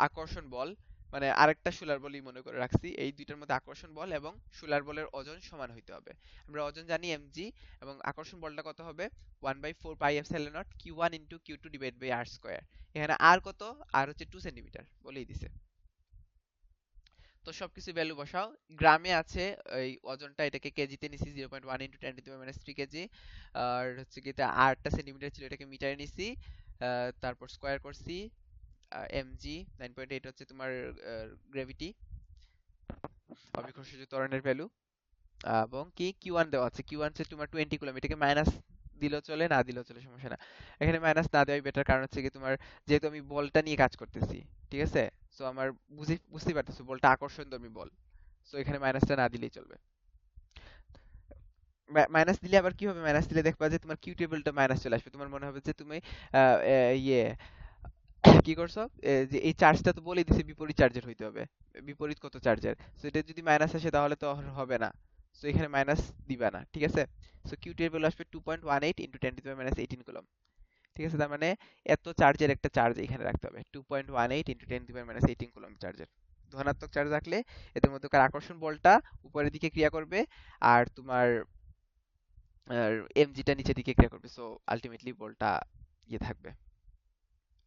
আকর্ষণ বল, মানে আরেকটা সোলার বলই মনে করে রাখছি, এই দুইটার মধ্যে আকর্ষণ বল এবং সোলার বলের ওজন সমান হইতে হবে। আমরা ওজন জানি mg, এবং আকর্ষণ বলটা কত হবে? 1/4πε0 q1 into q2 divide by r square. এখানে আর কত? আর হচ্ছে 2 সেন্টিমিটার বলেই দিছে। তো সবকিছু ভ্যালু বসাও। গ্রামে আছে এই ওজনটা, এটাকে কেজিতে নিছি 0.1 ইন্টু 10⁻³ কেজি। আর হচ্ছে কি এটা 8টা সেন্টিমিটার ছিল, এটাকে মিটারে নিছি, তারপর স্কয়ার করছি। mg 9.8 হচ্ছে তোমার গ্র্যাভিটি, অভিকর্ষজ ত্বরণের ভ্যালু। এবং কি Q1 দেওয়া আছে, Q1 হচ্ছে তোমার 20 কুলম্ব। এটাকে মাইনাস দিলেও চলে, না দিলেও চলে, সমস্যা না। এখানে মাইনাস না দেওয়াই বেটার, কারণ হচ্ছে কি তোমার যেহেতু আমি বলটা নিয়ে কাজ করতেছি, ঠিক আছে? সো আমার বুঝতেই পারতেছো বলটা আকর্ষণধর্মী বল, সো এখানে মাইনাসটা না দিলেই চলবে। মাইনাস দিলে আবার কি হবে, মাইনাস দিলে দেখবা যে তোমার কিউ টেবিলটা মাইনাস চলে আসবে, তোমার মনে হবে যে তুমি ইয়ে কি করছো, যে এই চার্জটা তো বলে দিছে বিপরীত চার্জের হইতে হবে, বিপরীত কত চার্জের, সো এটা যদি মাইনাস আসে তাহলে তো আর হবে না, সো এখানে মাইনাস দিবা না, ঠিক আছে। সো কিউ টেবিল আসবে 2.18 ইন্টু 10⁻18 কুলম, ঠিক আছে। তার মানে এত চার্জের একটা চার্জ এখানে রাখতে হবে, 2.18 ইন্টু 10⁻18 কুলম চার্জের। ধনাত্মক চার্জ রাখলে এদের মধ্যকার আকর্ষণ বলটা উপরের দিকে ক্রিয়া করবে, আর তোমার এমজিটা নিচের দিকে ক্রিয়া করবে, সো আলটিমেটলি বলটা ইয়ে থাকবে,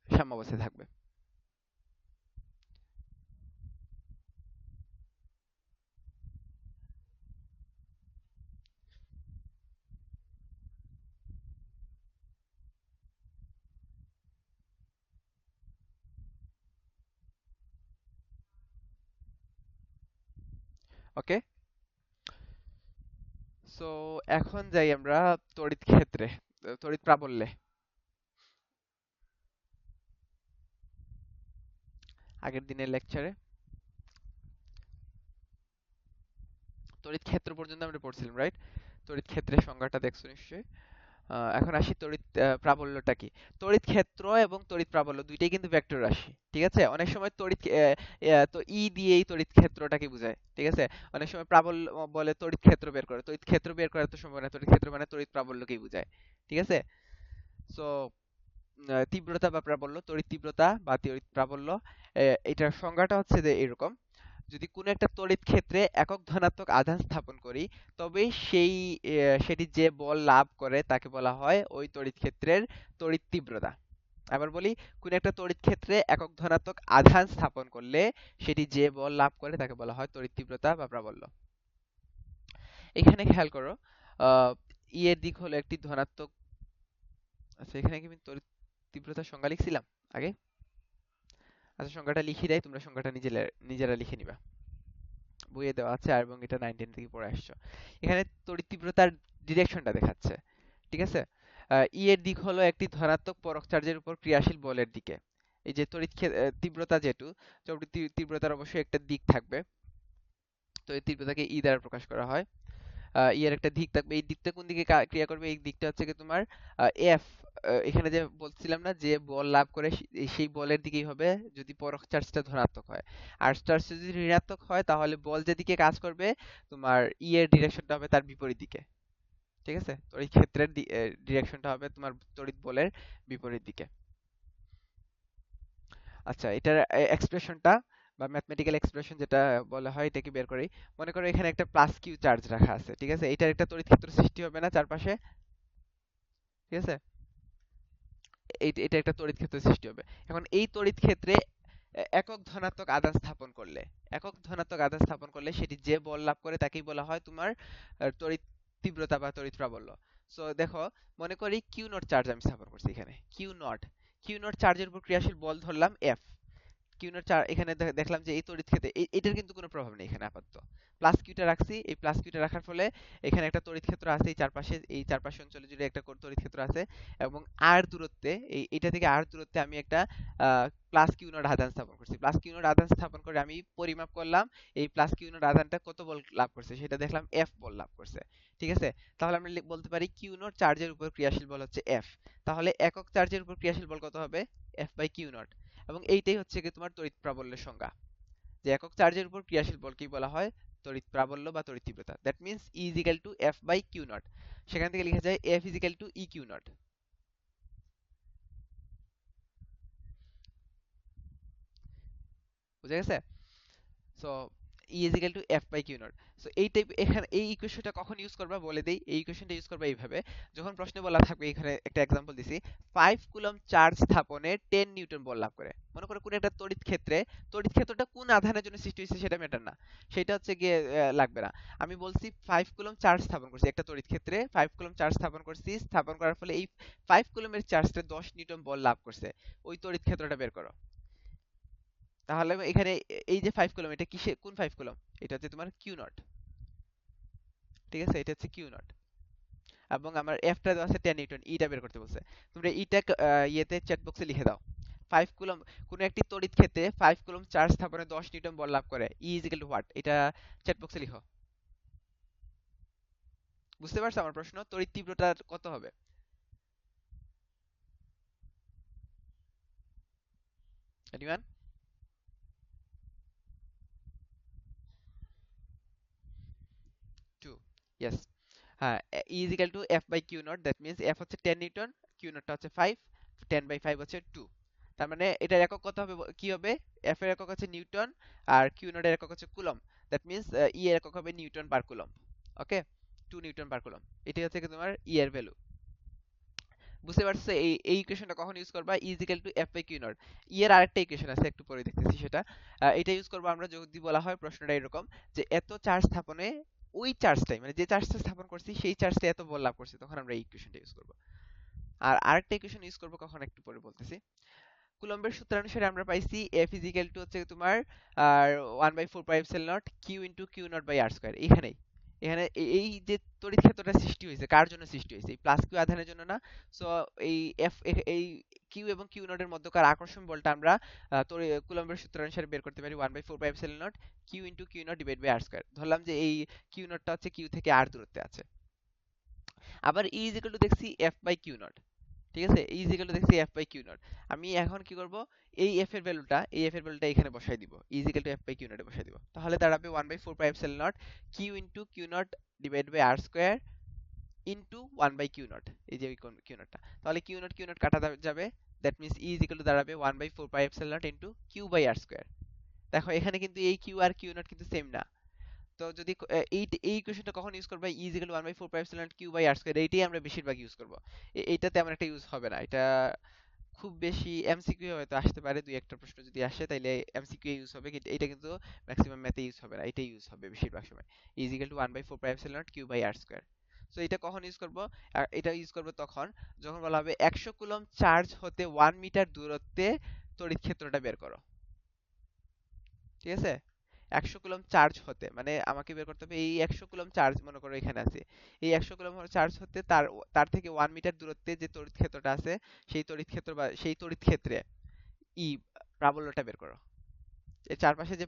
সাম্যাবস্থায় থাকবে। ওকে, সো এখন যাই আমরা তড়িৎ ক্ষেত্রে, তড়িৎ প্রাবল্যে। আগের দিনের লেকচারে তড়িৎ ক্ষেত্র পর্যন্ত আমরা পড়ছিলাম, রাইট? তড়িৎ ক্ষেত্রের সংজ্ঞাটা দেখছো নিশ্চয়ই। এখন আসি তড়িৎ প্রাবল্যটা কি। তড়িৎ ক্ষেত্র এবং তড়িৎ প্রাবল্য দুইটাই কিন্তু ভেক্টর রাশি, ঠিক আছে। অনেক সময় তড়িৎ তো ই দিয়েই তড়িৎ ক্ষেত্রটাকে বোঝায়, ঠিক আছে। অনেক সময় প্রাবল্য বলে তড়িৎ ক্ষেত্র বের করে, তড়িৎ ক্ষেত্র বের করার তো সম্ভব না, তড়িৎ ক্ষেত্র মানে তড়িৎ প্রাবল্যকেই বোঝায়, ঠিক আছে। সো তীব্রতা বা প্রাবল্য, তড়িৎ তীব্রতা বা তড়িৎ প্রাবল্য, এটার সংজ্ঞাটা হচ্ছে যে এরকম: যদি কোনো একটা তড়িৎ ক্ষেত্রে একক ধনাত্মক আধান স্থাপন করি, তবে সেটি যে বল লাভ করে তাকে বলা হয় ওই তড়িৎ ক্ষেত্রের তড়িৎ তীব্রতা। আবার বলি, কোনো একটা তড়িৎ ক্ষেত্রে একক ধনাত্মক আধান স্থাপন করলে সেটি যে বল লাভ করে তাকে বলা হয় তড়িৎ তীব্রতা বা প্রাবল্য। এখানে খেয়াল করো, আহ ই এর দিক হলো একটি ধনাত্মক, আচ্ছা এখানে কি আমি তড়িৎ তীব্রতার সংজ্ঞা লিখছিলাম আগে? আচ্ছা সংজ্ঞাটা লিখে দেয়, তোমরা সংজ্ঞাটা নিজেরা লিখে নিবা, বইয়ে দেওয়া আছে, আর এবং এটা 9-10 থেকে পড়ে আসছো। এখানে তড়িৎ তীব্রতার ডিরেকশনটা দেখাচ্ছে, ঠিক আছে। ই এর দিক হলো একটি ধনাত্মক পরক চার্জের উপর ক্রিয়াশীল বলের দিকে। এই যে তীব্রতা যেটু, তড়িৎ তীব্রতার অবশ্যই একটা দিক থাকবে, তো এই তীব্রতাকে ই দ্বারা প্রকাশ করা হয়। ই এর একটা দিক থাকবে, এই দিকটা কোন দিকে ক্রিয়া করবে, এই দিকটা হচ্ছে কি তোমার এফ। এখানে যে বলছিলাম না, যে বল লাভ করে সেই বলের দিকেই হবে যদি পরক চার্জটা ধনাত্মক হয়, আর চার্জ যদি ঋণাত্মক হয় তাহলে বল যেদিকে কাজ করবে তোমার ই এর ডিরেকশনটা হবে তার বিপরীত দিকে, ঠিক আছে। তো এই ক্ষেত্রের ডিরেকশনটা হবে তোমার তড়িৎ বলের বিপরীত দিকে। আচ্ছা, এটার এক্সপ্রেশনটা বা ম্যাথমেটিক্যাল এক্সপ্রেশন যেটা বলা হয় এটাকে বের করি। মনে করো এখানে একটা প্লাস কিউ চার্জ রাখা আছে, ঠিক আছে। এটার একটা তড়িৎ ক্ষেত্র সৃষ্টি হবে না চারপাশে, ঠিক আছে। এটা একটা তড়িৎ ক্ষেত্র সৃষ্টি হবে। এখন এই তড়িৎ ক্ষেত্রে একক ধনাত্মক আধান স্থাপন করলে, একক ধনাত্মক আধান স্থাপন করলে সেটি যে বল লাভ করে তাকেই বলা হয় তোমার তড়িৎ তীব্রতা বা তড়িৎ প্রাবল্য। সো দেখো, মনে করি কিউ নট চার্জ আমি স্থাপন করছি এখানে, কিউ নট চার্জের উপর ক্রিয়াশীল বল ধরলাম এফ। কিউ নট চার এখানে দেখলাম যে এই তড়িৎ ক্ষেত্রে এটার কিন্তু কোনো প্রভাব নেই এখানে আপাতত। প্লাস কিউটা রাখছি, এই প্লাস কিউটা রাখার ফলে এখানে একটা তড়িৎ ক্ষেত্র আছে, এই চারপাশে অঞ্চলে জুড়ে একটা তড়িৎ ক্ষেত্র আছে, এবং আর দূরত্বে এটা থেকে আর দূরত্বে আমি একটা প্লাস কিউ নট আধান স্থাপন করছি। প্লাস কিউ নট আধান স্থাপন করে আমি পরিমাপ করলাম এই প্লাস কিউ নট আধানটা কত বল লাভ করছে, সেটা দেখলাম এফ বল লাভ করছে, ঠিক আছে। তাহলে আমরা বলতে পারি কিউ নট চার্জের উপর ক্রিয়াশীল বল হচ্ছে এফ। তাহলে একক চার্জের উপর ক্রিয়াশীল বল কত হবে, এফ বাই কিউ নট। এবং এইটাই হচ্ছে কি তোমার তড়িৎ প্রাবল্যের সংজ্ঞা, যে একক চার্জের উপর ক্রিয়াশীল বলকেই বলা হয় তড়িৎ প্রাবল্য বা তড়িৎ তীব্রতা। That means E is equal to F by Q naught. সেখান থেকে লেখা যায় F is equal to E q naught. বুঝা গেছে? So E is equal to F by Q naught. So এই টাইপ, এখানে এই ইকুয়েশনটা কখন ইউজ করবা বলে দেই। এই ইকুয়েশনটা ইউজ করবা এইভাবে, যখন প্রশ্নে বলা থাকবে, এখানে একটা এক্সাম্পল দিছি, 5 কুলম চার্জ স্থাপনে 10 নিউটন বল লাভ করে। মনে করো কোন একটা তড়িৎ ক্ষেত্রে, তড়িৎ ক্ষেত্রটা কোন আধানের জন্য সৃষ্টি হয়েছে সেটা ম্যাটার না, সেটা হচ্ছে গিয়ে লাগবে না। আমি বলছি 5 কুলম চার্জ স্থাপন করছি একটা তড়িৎ ক্ষেত্রে, 5 কুলম চার্জ স্থাপন করছি, স্থাপন করার ফলে এই 5 কুলমের চার্জটা 10 নিউটন বল লাভ করছে, ওই তড়িৎ ক্ষেত্রটা বের করো। তাহলে এখানে এই যে 5 কুলম, এটা কিসে, কোন 5 কুলম? এটা হচ্ছে তোমার কিউ নট, ঠিক আছে। এটা হচ্ছে কিউ নট, এবং আমার এফটা দেওয়া আছে 10 নিউটন, ইটা বের করতে বলছে। তোমরা ইটা ইয়েতে চ্যাট বক্সে লিখে দাও। 5 কুলম, কোন একটি তড়িৎ ক্ষেত্রে 5 কুলম চার্জ স্থাপনে 10 নিউটন বল লাভ করে, ই ইজ ইকুয়াল টু হোয়াট, এটা চ্যাট বক্সে লিখো। বুঝতে পারছো আমার প্রশ্ন? তড়িৎ তীব্রতা কত হবে? 21 2, ইয়েস। হ্যাঁ, E is equal to F by Q naught, that means F হচ্ছে 10 নিউটন, Q naught টা হচ্ছে 5, 10 by 5 হচ্ছে 2। তার মানে এটার একক কত হবে, কি হবে? F এর একক হচ্ছে নিউটন, আর Q naught এর একক হচ্ছে কুলম, that means E এর একক হবে নিউটন পার কুলম। ওকে, 2 নিউটন পার কুলম, এটাই হচ্ছে কি তোমার E এর ভ্যালু। বুঝতে পারছো? এই ইকুয়েশনটা কখন ইউজ করবা? E is equal to F by Q naught। E এর আরেকটা ইকুয়েশন আছে, একটু পরে দেখতেছি সেটা। এটা ইউজ করবো আমরা যদি বলা হয় প্রশ্নটা এরকম, যে এত চার্জ স্থাপনে ওই চার্জটাই, মানে যে চার্জটা স্থাপন করছি সেই চার্জটা এত বল লাভ করছি, তখন আমরা এই ইকুয়েশনটা ইউজ করবো। আর আরেকটা ইকুয়েশন ইউজ করবো কখন, একটু পরে বলতেছি। কুলম্বের সূত্রানুসারে আমরা পাইছি F is equal to হচ্ছে তোমার আর 1/4πε0 Q into Q naught by R square। এখানেই, এখানে এই যে তড়িৎ ক্ষেত্রটা সৃষ্টি হয়েছে কার জন্য সৃষ্টি হয়েছে? এই প্লাস কিউ আধানের জন্য না? সো এই এফ, এই কিউ এবং কিউ নট এর মধ্যকার আকর্ষণ বলটা আমরা কুলম্বের সূত্রানুসারে বের করতে পারি 1/4πε0 Q into Q naught divide by R square. ধরলাম যে এই কিউ নটটা হচ্ছে কিউ থেকে আর দূরত্বে আছে। আবার ই ইজ ইকুয়াল টু দেখছি এফ বাই কিউ নট, ঠিক আছে? ই ইজ ইকুয়াল টু দেখছি এফ বাই কিউ নট। আমি এখন কি করব, এই এফ এর ভ্যালুটা, এই এফ এর ভ্যালুটা এখানে বসাই দিব, E is equal to F by Q নটে বসাই দিব। তাহলে দাঁড়াবে 1/4πε0 Q into Q naught divide by R square into 1 by Q naught, এই যে কিউ নটটা। তাহলে কিউ নট কাটা যাবে, that means E is equal to দাঁড়াবে 1/4πε0 into Q by R square. দেখো এখানে কিন্তু এই কিউ আর কিউ নট কিন্তু সেম না। তো যদি এই ইকুয়েশনটা কখন ইউজ করবা, ই is equal to 1/4πε0 Q by R square, এইটাই আমরা বেশিরভাগ ইউজ করব। এইটা তেমন একটা ইউজ হবে না, এটা খুব বেশি এমসিকিউ হয়তো আসতে পারে, দুই একটা প্রশ্ন যদি আসে তাইলে এমসিকিউ ইউজ হবে, কিন্তু এটা কিন্তু ম্যাক্সিমাম ম্যাথে ইউজ হবে না, এটাই ইউজ হবে বেশিরভাগ সময়। Is equal to 1/4πε0 Q by R square. So এটা কখন ইউজ করব? এটা ইউজ করব তখন যখন বলা হবে 100 কুলম্ব চার্জ হতে 1 মিটার দূরত্বে তড়িৎ ক্ষেত্রটা বের করো। ঠিক আছে? 100 কুলম্ব চার্জ হতে, মানে আমাকে বের করতে হবে এই 100 কুলম্ব চার্জ, মনে করো এখানে আছে, এই 100 কুলম্ব চার্জ হতে তার তার থেকে 1 মিটার দূরত্বে যে তড়িৎ ক্ষেত্রটা আছে, সেই তড়িৎ ক্ষেত্র বা সেই তড়িৎ ক্ষেত্রে ই প্রাবল্যটা বের করো। এর চারপাশে যে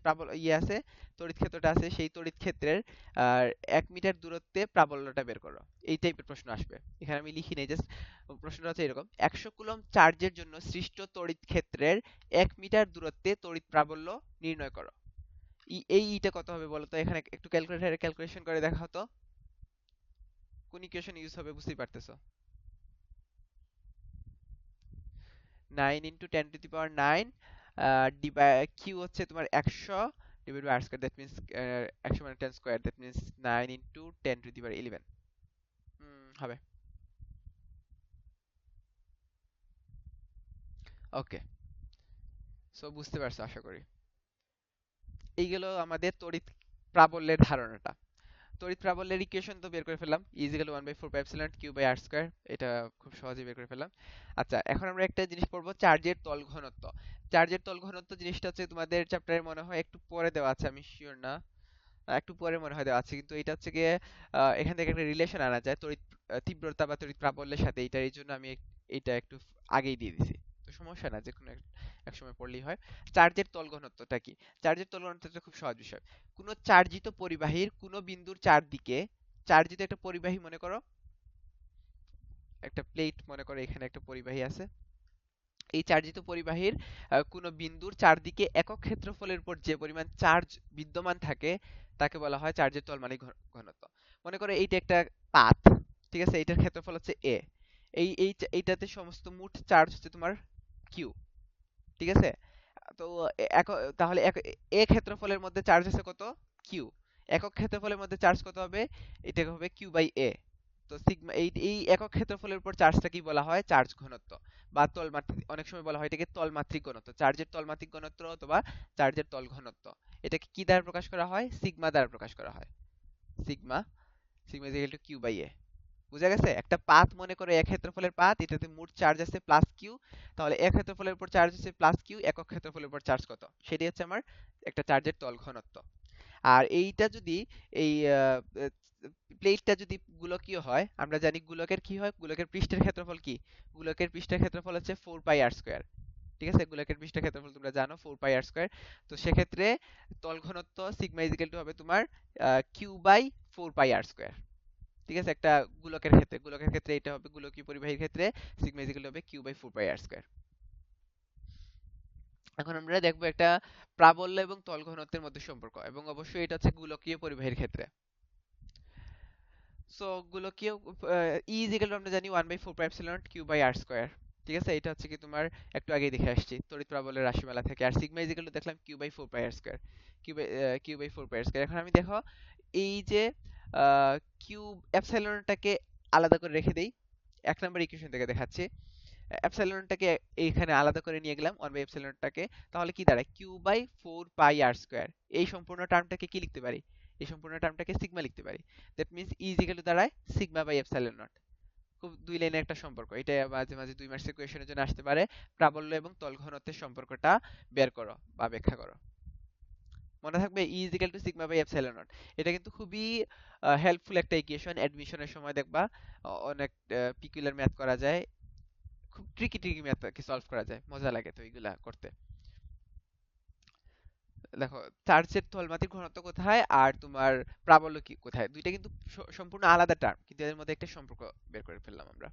আছে, তড়িৎ ক্ষেত্রটা আছে, সেই তড়িৎ ক্ষেত্রের আর 1 মিটার দূরত্বে প্রাবল্যটা বের করো। এই টাইপের প্রশ্ন আসবে। এখানে আমি লিখি নাই, জাস্ট প্রশ্নটা হচ্ছে এরকম, 100 কুলম্ব চার্জের জন্য সৃষ্ট তড়িৎ ক্ষেত্রের 1 মিটার দূরত্বে তড়িৎ প্রাবল্য নির্ণয় করো। এই ইটা কত হবে বলো তো? এখানে একটু ক্যালকুলেটরে ক্যালকুলেশন করে দেখা হতো, কোন ইকুয়েশন ইউজ হবে বুঝতেই পারতেছো। 9 into 10 to the power 9 Q হচ্ছে তোমার 100 divide by R square, that means 100 মানে 10 square, that means 9 into 10 to the power 11 হবে। ওকে, সো বুঝতে পারছো আশা করি। এই গেল আমাদের তড়িৎ প্রাবল্যের ধারণাটা। তড়িৎ প্রাবল্যের ইকুয়েশন তো বের করে ফেললাম, E is equal to 1/4πε0 Q by R square, এটা খুব সহজেই বের করে ফেললাম। আচ্ছা, এখন আমরা একটা জিনিস পড়বো, চার্জের তল ঘনত্ব। চার্জের তল ঘনত্ব জিনিসটা হচ্ছে তোমাদের চ্যাপ্টারে মনে হয় একটু পরে দেওয়া আছে, আমি শিওর না, একটু পরে মনে হয় দেওয়া আছে, কিন্তু এটা হচ্ছে গিয়ে এখান থেকে একটা রিলেশন আনা যায় তড়িৎ তীব্রতা বা তড়িৎ প্রাবল্যের সাথে, এটা এই জন্য আমি এটা একটু আগেই দিয়ে দিছি। তো সমস্যা না, যে কোনো এক সময় পড়লেই হয়। চার্জের তল ঘনত্বটা কি? চার্জের তল ঘনত্বটা খুব সহজ বিষয়। কোন চার্জিত পরিবাহীর কোন বিন্দুর চারদিকে, চার্জিত একটা পরিবাহী মনে করো, একটা প্লেট মনে করো, এখানে একটা পরিবাহী আছে, এই চার্জিত পরিবাহীর কোন বিন্দুর চারদিকে একক ক্ষেত্রফলের উপর যে পরিমাণ চার্জ বিদ্যমান থাকে তাকে বলা হয় চার্জের তলমালিক ঘনত্ব। মনে করো এইটা একটা পাথ, ঠিক আছে? এইটার ক্ষেত্রফল হচ্ছে এ, এইটাতে সমস্ত মোট চার্জ হচ্ছে তোমার কিউ, ঠিক আছে? তো তাহলে এ ক্ষেত্রফলের মধ্যে চার্জ আছে কত? কিউ। একক ক্ষেত্রফলের মধ্যে চার্জ কত হবে? এটা হবে কিউ বাই এ। তো সিগমা, এই একক ক্ষেত্রফলের উপর চার্জটা কি বলা হয়? চার্জ ঘনত্ব বা তলমাত্রিক, অনেক সময় বলা হয় এটাকে তলমাত্রিক ঘনত্ব, চার্জের তলমাত্রিক ঘনত্ব অথবা চার্জের তল ঘনত্ব। এটাকে কি দ্বারা প্রকাশ করা হয়? সিগমা দ্বারা প্রকাশ করা হয়। Sigma, sigma is equal to Q by A. বুঝা গেছে? একটা পাথ মনে করে এক ক্ষেত্রফলের পাথ, এটাতে মোট চার্জ আছে প্লাস কিউ, তাহলে এক ক্ষেত্রফলের উপর চার্জ আছে প্লাস কিউ, একক ক্ষেত্রফলের উপর চার্জ কত, সেটাই হচ্ছে আমার একটা চার্জের তল ঘনত্ব। আর এইটা যদি এই প্লেটটা যদি গোলকীয় হয়, আমরা জানি গোলকের কি হয়, গোলকের পৃষ্ঠের ক্ষেত্রফল কি? গোলকের পৃষ্ঠের ক্ষেত্রফল হচ্ছে 4 পাই আর স্কয়ার, ঠিক আছে? গোলকের পৃষ্ঠের ক্ষেত্রফল তোমরা জানো 4 পাই আর স্কয়ার। তো সেক্ষেত্রে তল ঘনত্ব সিগমা ইজ ইকুয়াল টু হবে তোমার q by 4 pi r square, ঠিক আছে? একটা গোলকের ক্ষেত্রে এটা হবে, গোলকীয় পরিবাহীর ক্ষেত্রে সিগমা ইজ ইকুয়াল হবে q by 4 pi r square. এখন আমরা দেখবো একটা প্রাবল্য এবং তল ঘনত্বের মধ্যে সম্পর্ক, এবং অবশ্যই এটা হচ্ছে গোলকীয় পরিবাহীর ক্ষেত্রে। সো গোলকীয় ই ইজ ইকুয়াল টু আমরা জানি 1/4 pi epsilon naught q by R square. ঠিক আছে, এটা হচ্ছে কি তোমার একটু আগে দেখে আসছি তড়িৎ প্রাবল্যের রাশিমালা থেকে। আর সিগমা ইজ ইকুয়াল টু দেখলাম q by 4 pi r square, q by 4 pi r square. এখন আমি দেখো এই যে কিউ এপসাইলনটাকে আলাদা করে রেখে দেই, 1 নম্বর ইকুয়েশন থেকে দেখাচ্ছি। এপসাইলনটাকে এইখানে আলাদা করে নিয়ে গেলাম 1/এপসাইলনটাকে, তাহলে কি দাঁড়ায় q by 4 pi r square. এই সম্পূর্ণ টার্মটাকে কি লিখতে পারি, এই সম্পূর্ণ টার্মটাকে সিগমা লিখতে পারি। That means E is equal two দাঁড়ায় সিগমা বাই এপসাইলন নট। খুব দুই লাইনের একটা সম্পর্ক, এটা মাঝে মাঝে 2 মার্কসের কোয়েশনের জন্য আসতে পারে। প্রাবল্য এবং তল ঘনত্বের সম্পর্কটা বের করো বা ব্যাখ্যা করো। মনে থাকবে E is equal to sigma by epsilon naught. এটা কিন্তু খুবই হেল্পফুল একটা ইকুয়েশন, অ্যাডমিশনের সময় দেখবা অনেক পিকুলার ম্যাথ করা যায়, খুব ট্রিকি ট্রিকি ম্যাথ কি সলভ করা যায়, মজা লাগে তো এইগুলা করতে। দেখো চার্জের তলমাত্রিক ঘনত্ব কোথায় আর তোমার প্রাবল্য কি কোথায়, দুইটা কিন্তু সম্পূর্ণ আলাদা টার্ম, কিন্তু এদের মধ্যে একটা সম্পর্ক বের করে ফেললাম আমরা।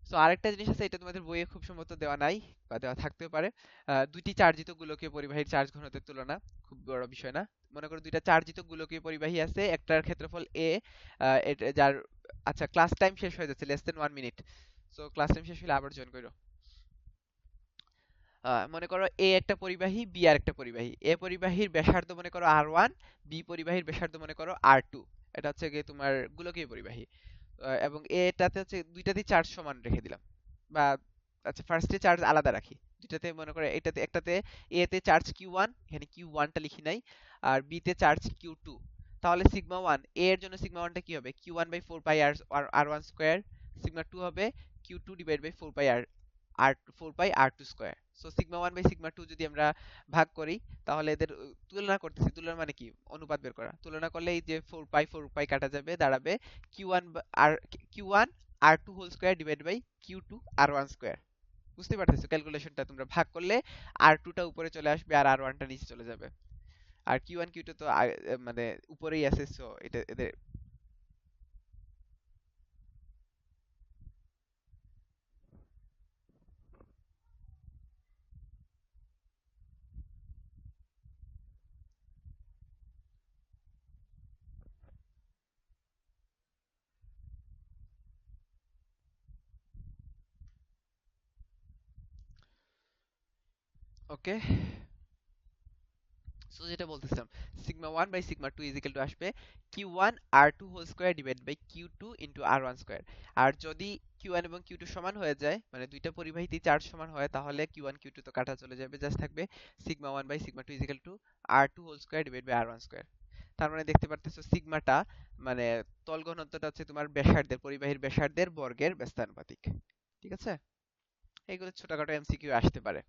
তো আরেকটা জিনিস আছে, এটা তোমাদের বইয়ে খুব সম্ভবত দেওয়া নাই বা দেওয়া থাকতেও পারে। দুইটি চার্জিত গোলকীয় পরিবাহীর চার্জ ঘনত্বের তুলনা, খুব বড় বিষয় না। মনে করো দুইটা চার্জিত গোলকীয় পরিবাহী আছে, একটার ক্ষেত্রফল এ, যার, আচ্ছা ক্লাস টাইম শেষ হয়ে যাচ্ছে, less than 1 minute. So class time শেষ হলে আবার জয়েন করো। মনে করো এ একটা পরিবাহী, বি আর একটা পরিবাহী। এ পরিবাহীর ব্যাসার্ধ মনে করো আর 1, বি পরিবাহীর ব্যাসার্ধ মনে করো আর 2। এটা হচ্ছে গিয়ে তোমার গোলকীয় পরিবাহী। এবং এটাতে হচ্ছে দুইটাতেই চার্জ সমান রেখে দিলাম, বা আচ্ছা ফার্স্টে চার্জ আলাদা রাখি। দুইটাতে মনে করো এটাতে একটাতে এ তে চার্জ কিউ 1, এখানে কিউ 1টা লিখি নাই, আর বি তে চার্জ কিউ 2। তাহলে সিগমা 1 এ এর জন্য সিগমা 1টা কি হবে, কিউ 1/4 পাই আর 1 স্কয়ার। সিগমা 2 হবে কিউ 2/4 পাই আর 2 স্কয়ার। সো সিগমা 1/সিগমা 2 যদি আমরা ভাগ করি, তাহলে এদের তুলনা করতেছি, তুলনা মানে কি, অনুপাত বের করা। তুলনা করলে এই যে 4 পাই কাটা যাবে, দাঁড়াবে q 1 r q 1 R 2 whole square divide by Q 2 r 1 square. বুঝতে পারতেছো ক্যালকুলেশনটা, তোমরা ভাগ করলে আর 2টা উপরে চলে আসবে আর আর 1টা নিচে চলে যাবে। আর কিউ 1 কিউ 2 তো মানে উপরেই আছে, সো এটা এদের। ওকে, সো যেটা বলতেছিলাম, সিগমা 1/সিগমা 2 ইজ ইকুয়াল টু আসবে Q 1 R 2 whole square divide by Q 2 into R 1 square. আর যদি কিউ 1 এবং কিউ 2 সমান হয়ে যায়, মানে দুইটা পরিবাহীতে চার্জ সমান হয়, তাহলে কিউ 1 কিউ 2 তো কাটা চলে যাবে, জাস্ট থাকবে সিগমা 1/সিগমা 2 is equal to R 2 whole square divide by R 1 square. তার মানে দেখতে পারতেছো সিগমাটা, মানে তল ঘনত্বটা হচ্ছে তোমার ব্যাসার্ধের, পরিবাহীর ব্যাসার্ধের বর্গের ব্যস্তানুপাতিক। ঠিক আছে, এইগুলো ছোটখাটো এমসিকিউ আসতে পারে।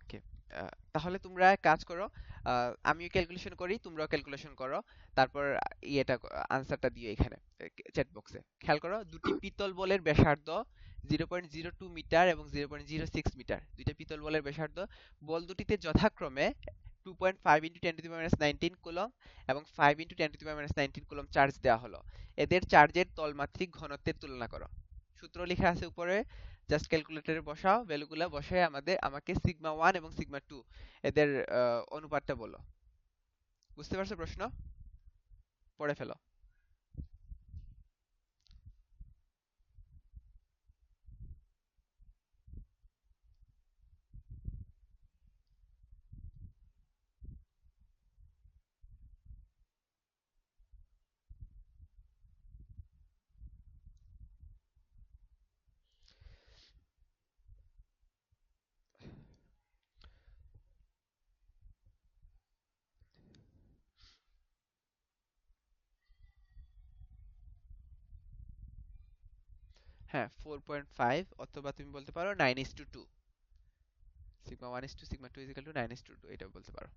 ওকে, তাহলে তোমরা এক কাজ করো, আমিও ক্যালকুলেশন করি, তোমরাও ক্যালকুলেশন করো, তারপর ইয়েটা আনসারটা দিও এখানে চ্যাট বক্সে। খেয়াল করো, দুটি পিতল বলের ব্যাসার্ধ 0.02 মিটার এবং 0.06 মিটার, দুইটা পিতল বলের ব্যাসার্ধ। বল দুটিতে যথাক্রমে 2.5 ইন্টু 10⁻19 কুলম্ব এবং 5 ইন্টু 10⁻19 কুলম্ব চার্জ দেওয়া হলো। এদের চার্জের তলমাত্রিক ঘনত্বের তুলনা করো। সূত্র লেখা আছে উপরে, জাস্ট ক্যালকুলেটরে বসাও, ভ্যালুগুলো বসায় আমাকে সিগমা 1 এবং সিগমা 2 এদের অনুপাতটা বলো। বুঝতে পারছো প্রশ্ন, পড়ে ফেলো। হ্যাঁ, 4.5, অথবা তুমি বলতে পারো 9:2। সিগমা 1:সিগমা 2 ইজ ইকুয়াল টু 9:2, এটা বলতে পারো।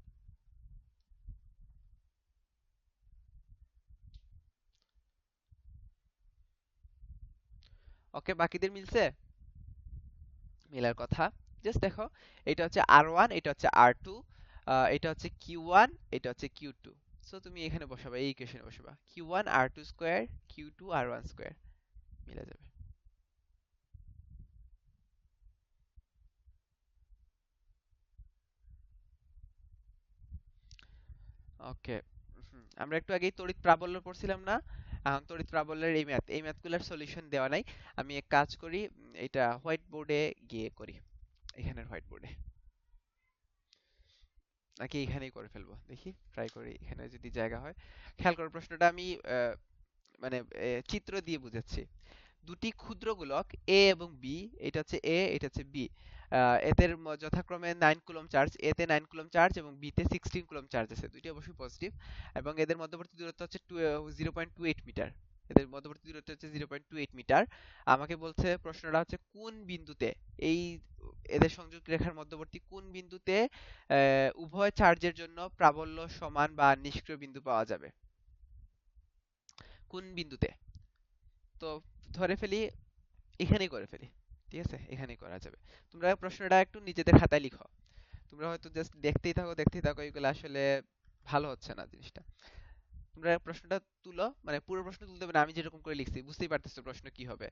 ওকে, বাকিদের মিলছে, মিলার কথা। জাস্ট দেখো, এটা হচ্ছে R1, এটা হচ্ছে R2, এটা হচ্ছে Q1, এটা হচ্ছে Q2। সো তুমি এখানে বসাবা, এই ইকুয়েশনে বসাবা Q1 R2 square, Q2 R1 square, মিলে যাবে। ওকে, আমরা একটু আগেই তড়িৎ প্রাবল্য পড়ছিলাম না? এখন তড়িৎ প্রাবল্যের এই ম্যাথগুলোর সলিউশন দেওয়া নাই। আমি এক কাজ করি, এটা হোয়াইট বোর্ডে গিয়ে করি, এখানের হোয়াইট বোর্ডে, নাকি এখানেই করে ফেলবো, দেখি ট্রাই করি এখানে যদি জায়গা হয়। খেয়াল করো প্রশ্নটা আমি মানে চিত্র দিয়ে বুঝাচ্ছি। দুটি ক্ষুদ্র গোলক এ এবং বি, এটা হচ্ছে এ, এটা হচ্ছে বি, এদের যথাক্রমে 9 কুলম্ব চার্জ, এ তে 9 কুলম্ব চার্জ এবং বি তে 16 কুলম্ব চার্জ আছে, দুইটি অবশ্যই পজিটিভ। এবং এদের মধ্যবর্তী দূরত্ব হচ্ছে 0.28 মিটার, এদের মধ্যবর্তী দূরত্ব হচ্ছে 0.28 মিটার। আমাকে বলছে, প্রশ্নটা হচ্ছে কোন বিন্দুতে, এই এদের সংযোগ রেখার মধ্যবর্তী কোন বিন্দুতে উভয় চার্জের জন্য প্রাবল্য সমান বা নিষ্ক্রিয় বিন্দু পাওয়া যাবে, কোন বিন্দুতে। তো ধরে ফেলি, এখানেই করে ফেলি, ঠিক আছে, এখানেই করা যাবে। তোমরা প্রশ্নটা একটু নিজেদের খাতায় লিখো, তোমরা হয়তো জাস্ট দেখতেই থাকো, এগুলো আসলে ভালো হচ্ছে না জিনিসটা। তোমরা প্রশ্নটা তুলো, মানে পুরো প্রশ্ন তুলতে হবে না, আমি যেরকম করে লিখছি বুঝতেই পারতেছো প্রশ্ন কি হবে।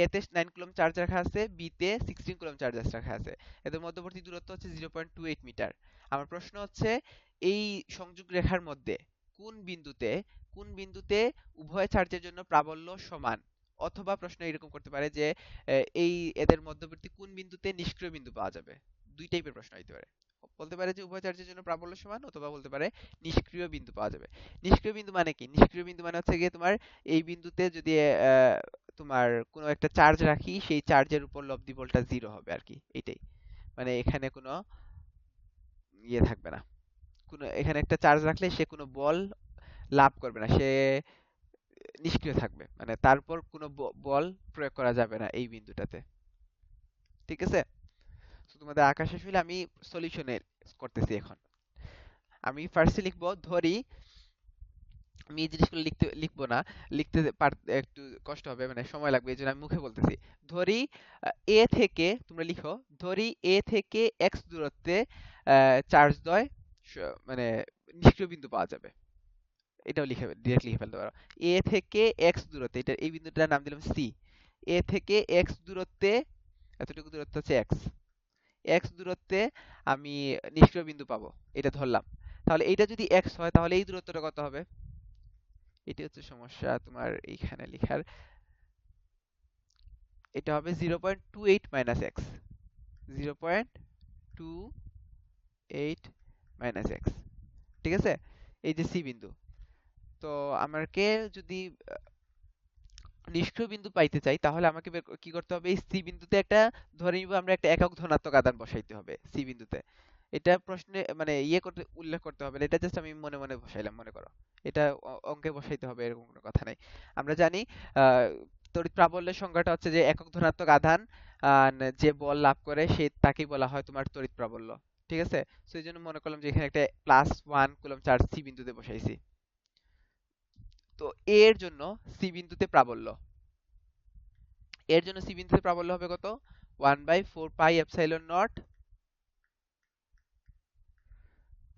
এ তে 9 কুলম্ব চার্জ রাখা আছে, বি তে 16 কুলম্ব চার্জ রাখা আছে, এদের মধ্যবর্তী দূরত্ব হচ্ছে 0.28 মিটার। আমার প্রশ্ন হচ্ছে, এই সংযোগ রেখার মধ্যে কোন বিন্দুতে, কোন বিন্দুতে উভয় চার্জের জন্য প্রাবল্য সমান, অথবা প্রশ্ন এরকম করতে পারে যে এই এদের মধ্যবর্তী কোন বিন্দুতে নিষ্ক্রিয় বিন্দু পাওয়া যাবে। দুই টাইপের প্রশ্ন হইতে পারে, বলতে পারে যে উভয় চার্জের জন্য প্রাবল্য সমান, অথবা বলতে পারে নিষ্ক্রিয় বিন্দু পাওয়া যাবে। নিষ্ক্রিয় বিন্দু মানে কি? নিষ্ক্রিয় বিন্দু মানে হচ্ছে গিয়ে তোমার এই বিন্দুতে যদি তোমার কোনো একটা চার্জ রাখি, সেই চার্জের উপর লব্ধি বলটা জিরো হবে আর কি, এটাই। মানে এখানে কোনো ইয়ে থাকবে না, কোনো এখানে একটা চার্জ রাখলে সে কোনো বল লাভ করবে না, সে নিষ্ক্রিয় থাকবে, মানে তারপর কোনো বল প্রয়োগ করা যাবে না এই বিন্দুটাতে, ঠিক আছে। তো তোমাদের আঁকা শেষ হইলে আমি সলিউশনে করতেছি এখন। আমি ফার্স্টে লিখবো, ধরি, আমি এই জিনিসগুলো লিখবো না, একটু কষ্ট হবে, মানে সময় লাগবে, এই জন্য আমি মুখে বলতেছি। ধরি এ থেকে, তোমরা লিখো, ধরি এ থেকে এক্স দূরত্বে চার্জ দ্বয় মানে নিষ্ক্রিয় বিন্দু পাওয়া যাবে। এটাও ডিরেক্টলি লিখে ফেলতে পারো। এ থেকে এক্স দূরত্বে, এটা এই বিন্দুটার নাম দিলাম সি। এ থেকে এক্স দূরত্বে, এতটুকু দূরত্ব হচ্ছে এক্স, এক্স দূরত্বে আমি নিষ্ক্রিয় বিন্দু পাবো, এটা ধরলাম। তাহলে এইটা যদি এক্স হয়, তাহলে এই দূরত্বটা কত হবে? এটি হচ্ছে সমস্যা তোমার এইখানে লেখার, এটা হবে 0.28 মাইনাস এক্স, 0.28 মাইনাস এক্স, ঠিক আছে। এই যে সি বিন্দু। তো আমাকে যদি নিষ্ক্রিয় বিন্দু পাইতে চাই, তাহলে আমাকে কি করতে হবে, এই সি বিন্দুতে একটা, ধরে নিব আমরা একটা একক ধনাত্মক আধান বসাইতে হবে সি বিন্দুতে। এটা প্রশ্নে মানে ইয়ে করতে উল্লেখ করতে হবে না, এটা জাস্ট আমি মনে মনে বসাইলাম, মনে করো। এটা অঙ্কে বসাইতে হবে এরকম কোনো কথা নাই। আমরা জানি আহ, তড়িৎ প্রাবল্যের সংজ্ঞাটা হচ্ছে যে একক ধনাত্মক আধান যে বল লাভ করে সে তাকেই বলা হয় তোমার তড়িৎ প্রাবল্য, ঠিক আছে। তো এই জন্য মনে করলাম যে এখানে একটা +1 কুলম্ব চার্জ সি বিন্দুতে বসাইছি। তো এর জন্য সি বিন্দুতে প্রাবল্য, এর জন্য সি বিন্দুতে প্রাবল্য হবে কত? 1/4 pi epsilon naught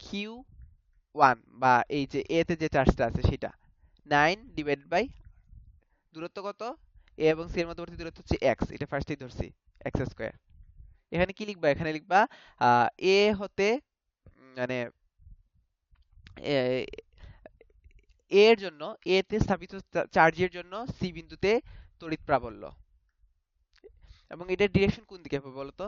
q one, বা এই যে এ তে যে চার্জটা আছে সেটা 9 ডিভাইডেড বাই দূরত্ব কত, এ এবং সি এর মধ্যবর্তী দূরত্ব হচ্ছে এক্স, এটা ফার্স্টেই ধরছি, এক্স স্কয়ার। এখানে কি লিখবা? এখানে লিখবা এ হতে মানে এর জন্য, এ তে স্থাপিত চার্জের জন্য সি বিন্দুতে তড়িৎ প্রাবল্য। এবং এটার ডিরেকশন কোন দিকে হবে বলতো?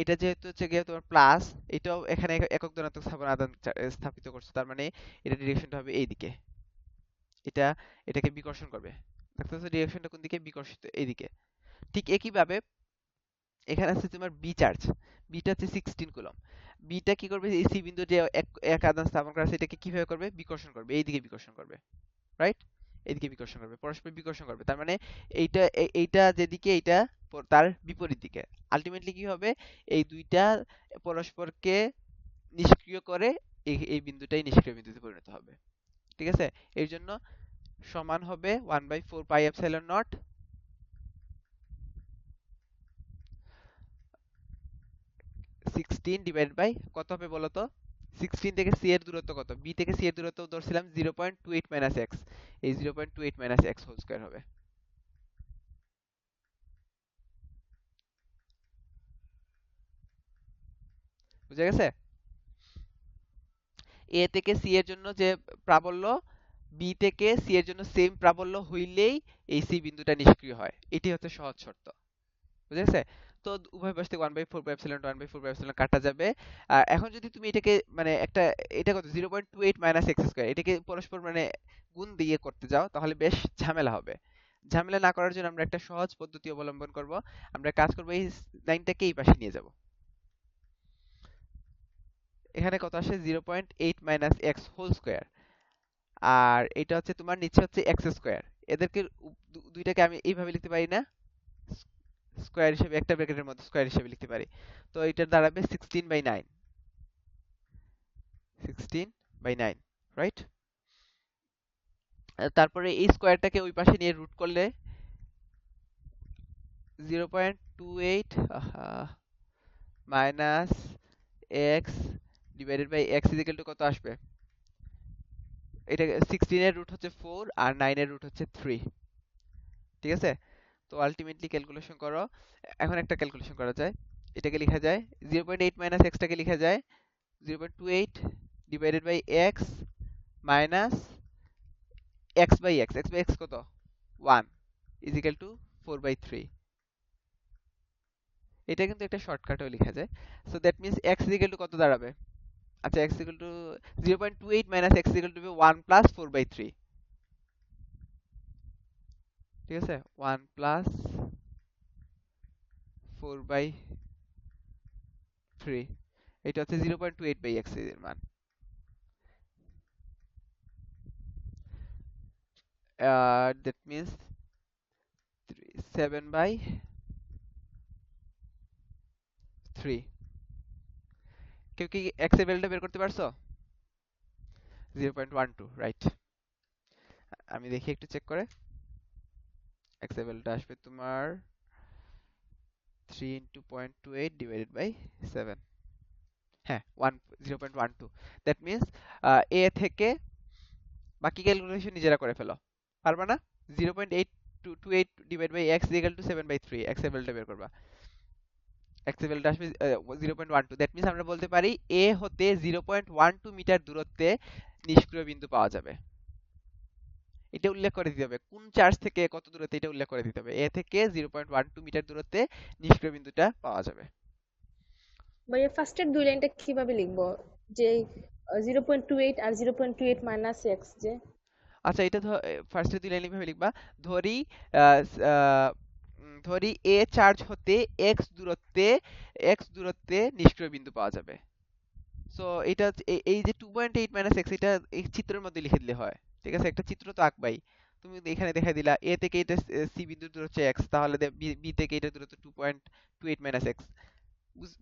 এটা যেহেতু হচ্ছে গিয়ে তোমার প্লাস, এটাও এখানে একক ধনাত্মক স্থাপন আদান স্থাপিত করছে, তার মানে এটা ডিরেকশনটা হবে এই দিকে, এটা এটাকে বিকর্ষণ করবে। দেখতেছো ডিরেকশনটা কোন দিকে? বিকর্ষিত এইদিকে। ঠিক একইভাবে এখানে আছে তোমার বি চার্জ, বিটা হচ্ছে 16 কুলম্ব। বিটা কি করবে? এই সি বিন্দু যে এক আদান স্থাপন করা আছে এটাকে কিভাবে করবে? বিকর্ষণ করবে, এইদিকে বিকর্ষণ করবে, রাইট? এইদিকে বিকর্ষণ করবে, পরস্পর বিকর্ষণ করবে, তার মানে এইটা যেদিকে, এইটা তার বিপরীত দিকে। আলটিমেটলি কি হবে? এই দুইটা পরস্পরকে নিষ্ক্রিয় করে এই বিন্দুটাই নিষ্ক্রিয় বিন্দুতে পরিণত হবে, ঠিক আছে। এর জন্য সমান হবে 1/4 pi epsilon naught 16 divided by কত হবে বলো তো? 16 থেকে সি এর দূরত্ব কত? বি থেকে সি এর দূরত্ব ধরছিলাম 0.28 মাইনাস এক্স, এই 0.28 মাইনাস এক্স হোল স্কয়ার হবে। বুঝা গেছে? এ থেকে সি এর জন্য যে প্রাবল্য, বি থেকে সি এর জন্য সেম প্রাবল্য হইলেই এই সি বিন্দুটা নিষ্ক্রিয় হয়, এটি হচ্ছে সহজ শর্ত। বুঝা গেছে? তো উভয় পাশ থেকে 1/4 1 বাই 4 কাটা যাবে। আর এখন যদি তুমি এটাকে মানে একটা, এটা কত 0.28 মাইনাস এক্স স্কয়ার, এটাকে পরস্পর মানে গুণ দিয়ে করতে যাও তাহলে বেশ ঝামেলা হবে। ঝামেলা না করার জন্য আমরা একটা সহজ পদ্ধতি অবলম্বন করব। আমরা কাজ করব, এই লাইনটাকে এই পাশে নিয়ে যাব। এখানে কত আসে 0.8 মাইনাস এক্স হোল স্কয়ার, আর এটা হচ্ছে তোমার নিচে হচ্ছে এক্স স্কয়ার। এদেরকে দুইটাকে আমি এইভাবে লিখতে পারি না, স্কয়ার হিসেবে একটা ব্র্যাকেটের মধ্যে স্কয়ার হিসেবে লিখতে পারি। তো এটা দাঁড়াবে 16/9, 16/9, রাইট? তারপরে এই স্কয়ারটাকে ওই পাশে নিয়ে রুট করলে 0.28 minus x divided by x is equal to কত আসবে? এটা 16 এর রুট হচ্ছে 4 আর 9 এর রুট হচ্ছে 3। ঠিক আছে? তো আলটিমেটলি ক্যালকুলেশন করো। এখন একটা ক্যালকুলেশন করা যায়, এটাকে লেখা যায় 0.8 মাইনাস এক্সটাকে লেখা যায় 0.28 divided by x minus x by x, x by x কত 1 ইজিক্যাল টু 4/3। এটা কিন্তু একটা শর্টকাটেও লেখা যায়। So that means x is equal to কত দাঁড়াবে? আচ্ছা, x is equal to 0.28 minus x is equal to 1 plus 4/3। ঠিক আছে, 1 প্লাস 4/3, এটা হচ্ছে 0.28 বাই এক্স এর মান। That means 7/3। কেউ কি এক্স এর ভ্যালুটা বের করতে পারছো? 0.12, রাইট। আমি দেখি একটু চেক করে। এক্স এর ভ্যালুটা আসবে তোমার 3 ইন্টু 0.28 ডিভাইডেড বাই 7। হ্যাঁ, 0.12। দ্যাট মিন্স এ থেকে বাকি ক্যালকুলেশন নিজেরা করে ফেলো। পারবা না? 0.828 divide by x equal to 7/3, x এর ভ্যালুটা বের করবা। এক্স এর ভ্যালুটা আসবে 0.12। দ্যাট মিন্স আমরা বলতে পারি এ হতে 0.12 মিটার দূরত্বে নিষ্ক্রিয় বিন্দু পাওয়া যাবে। এটা উল্লেখ করে দিতে হবে কোন চার্জ থেকে কত দূরত্বে, এটা উল্লেখ করে দিতে হবে। এ থেকে 0.12 মিটার দূরত্বে নিষ্ক্রিয় বিন্দুটা পাওয়া যাবে।
ভাইয়া ফার্স্টের দুই লাইনটা কিভাবে লিখবো? যে 0.28 আর 0.28 মাইনাস এক্স যে।
আচ্ছা, এটা ফার্স্টে দুই লাইন ভাবে লিখবা। ধরি আহ, স- আহ, ধরি এ চার্জ হতে এক্স দূরত্বে নিষ্ক্রিয় বিন্দু পাওয়া যাবে। সো এটা এই যে 2.8 মাইনাস এক্স, এটা এই চিত্রের মধ্যে লিখে দিলে হয়। ঠিক আছে, একটা চিত্র তো আঁকবাই। তুমি এখানে দেখাই দিলা এ থেকে এটা সি বিন্দুর দূর হচ্ছে এক্স, তাহলে বি থেকে এটা দূরত্ব 2.28 মাইনাস এক্স।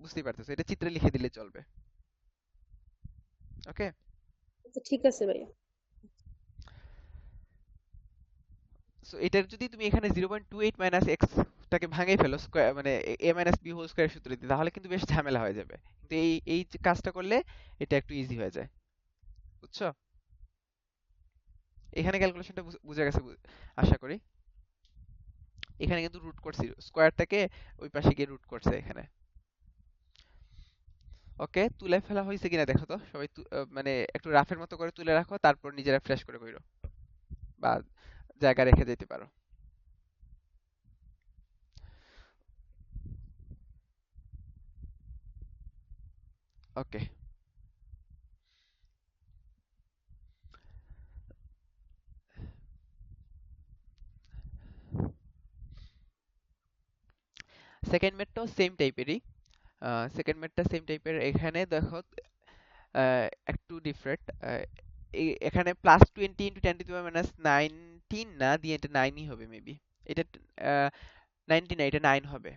বুঝতেই পারতেছো, এটা চিত্রে লিখে দিলে চলবে। ওকে।
আচ্ছা, ঠিক আছে ভাইয়া।
সো এটার যদি তুমি এখানে 0.28 মাইনাস এক্স টাকে ভাঙাই ফেলো স্কয়ার, মানে এ মাইনাস বি হোল স্কয়ার সূত্র দিয়ে, তাহলে কিন্তু বেশ ঝামেলা হয়ে যাবে। কিন্তু এই এই যে কাজটা করলে এটা একটু ইজি হয়ে যায়। বুঝছো? এখানে ক্যালকুলেশনটা বুঝে গেছে আশা করি। এখানে কিন্তু রুট করছি, স্কয়ারটাকে ওই পাশে গিয়ে রুট করছে এখানে। ওকে, তুলে ফেলা হয়েছে কিনা দেখো তো সবাই। মানে একটু রাফের মতো করে তুলে রাখো, তারপর নিজেরা ফ্রেশ করে কইরো বা জায়গা রেখে যেতে পারো। ওকে, সেকেন্ড ম্যাথটাও সেম টাইপেরই। সেকেন্ড ম্যাথটা সেম টাইপের। এখানে দেখো একটু ডিফারেন্ট। এখানে প্লাস 20 ইন্টু 10⁻19 না দিয়ে এটা 9ই হবে মেবি। এটা 90 না, এটা 9 হবে।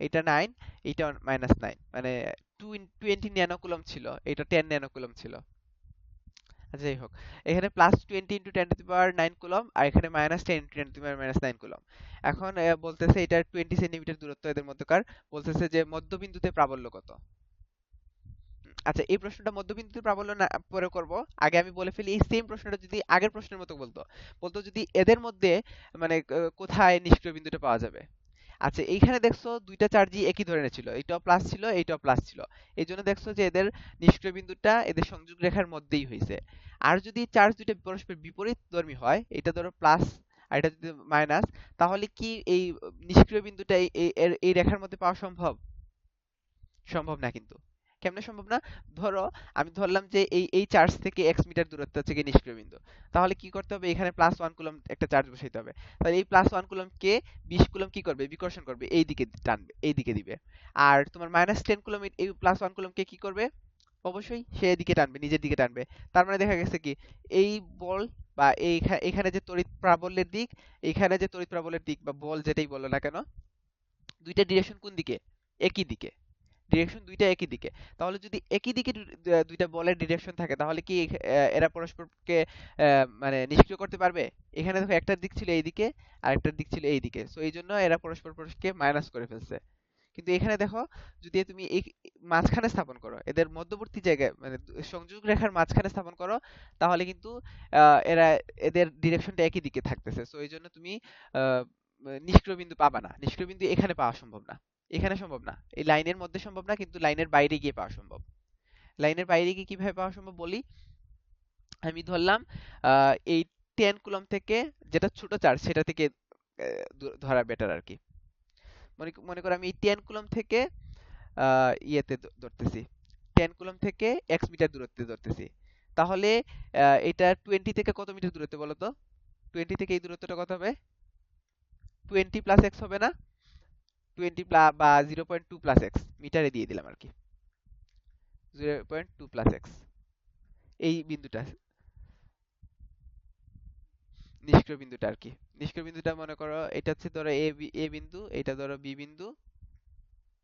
এটা 9, এটা -9, মানে 20 ন্যানোকুলম ছিল, এটা 10 ন্যানোকুলম ছিল। আচ্ছা, যাই হোক, এখানে প্লাস 20 ইন্টু 10⁻9 কুলম, আর এখানে -10 ইন্টু 10⁻9 কুলম। এখন বলতেছে এটা 20 সেন্টিমিটার দূরত্ব এদের মধ্যকার। বলতেছে যে মধ্যবিন্দুতে প্রাবল্য কত। আচ্ছা, এই প্রশ্নটা মধ্যবিন্দুতে প্রাবল্য না পরে করব, আগে আমি বলে ফেলি। এই সেম প্রশ্নটা যদি আগের প্রশ্নের মতো বলতো, বলতো যদি এদের মধ্যে মানে কোথায় নিষ্ক্রিয় বিন্দুটা পাওয়া যাবে। আচ্ছা, এইখানে দেখছো দুইটা চার্জই একই ধরনের ছিল, এইটাও প্লাস ছিল এইটাও প্লাস ছিল, এই জন্য দেখছো যে এদের নিষ্ক্রিয় বিন্দুটা এদের সংযোগ রেখার মধ্যেই হয়েছে। আর যদি চার্জ দুইটা পরস্পর বিপরীতধর্মী হয়, এটা ধরো প্লাস আর এটা যদি মাইনাস, তাহলে কি এই নিষ্ক্রিয় বিন্দুটা এই রেখার মধ্যে পাওয়া সম্ভব? সম্ভব না কিন্তু। কেমনে সম্ভব না? ধরো আমি ধরলাম যে এই এই চার্জ থেকে এক্স মিটার দূরত্ব হচ্ছে গিয়ে নিষ্ক্রিয় বিন্দু। তাহলে কি করতে হবে? এখানে প্লাস ওয়ান কুলম একটা চার্জ বসাইতে হবে। তাহলে এই প্লাস ওয়ান কুলম কে 20 কুলম কি করবে? বিকর্ষণ করবে, এই দিকে টানবে, এই দিকে দিবে। আর তোমার -10 কুলম এই প্লাস ওয়ান কুলম কে কি করবে? অবশ্যই সে এদিকে টানবে, নিজের দিকে টানবে। তার মানে দেখা গেছে কি, এই বল বা এখানে যে তড়িৎ প্রাবল্যের দিক, এখানে যে তড়িৎ প্রাবল্যের দিক বা বল যেটাই বলো না কেন, দুইটা ডিরেকশন কোন দিকে? একই দিকে। ডিরেকশন দুইটা একই দিকে। তাহলে যদি একই দিকে দুইটা বলের ডিরেকশন থাকে, তাহলে কি এরা পরস্পরকে মানে নিষ্ক্রিয় করতে পারবে? এখানে দেখো একটার দিক ছিল এইদিকে আর একটার দিক ছিল এইদিকে, সো এই জন্য এরা পরস্পর পরস্পরকে মাইনাস করে ফেলছে। কিন্তু এখানে দেখো, যদি তুমি এই মাঝখানে স্থাপন করো, এদের মধ্যবর্তী জায়গায় মানে সংযোগ রেখার মাঝখানে স্থাপন করো, তাহলে কিন্তু এরা এদের ডিরেকশনটা একই দিকে থাকতেছে, সো এই জন্য তুমি আহ, নিষ্ক্রিয় বিন্দু পাবা না। নিষ্ক্রিয় বিন্দু এখানে পাওয়া সম্ভব না, এখানে সম্ভব না, এই লাইনের মধ্যে সম্ভব না, কিন্তু লাইনের বাইরে গিয়ে পাওয়া সম্ভব। লাইনের বাইরে গিয়ে কিভাবে পাওয়া সম্ভব বলি। আমি ধরলাম এই 10 কুলম থেকে, যেটা ছোট চার্জ সেটা থেকে ধরা বেটার আর কি। মনে মনে করো আমি এই 10 কুলম থেকে ইয়েতে ধরতেছি, 10 কুলম থেকে এক্স মিটার দূরত্বে ধরতেছি। তাহলে এটা 20 থেকে কত মিটার দূরত্বে বলো তো? 20 থেকে এই দূরত্বটা কত হবে? 20 প্লাস এক্স হবে না? 20 বা 0.2 প্লাস এক্স, মিটারে দিয়ে দিলাম আর কি। 0.2 প্লাস এক্স, এই বিন্দুটা নিষ্ক্রিয় বিন্দুটা আর কি। নিষ্ক্রিয় বিন্দুটা মনে করো এটা হচ্ছে ধরো এ বিন্দু, এটা ধরো বি বিন্দু,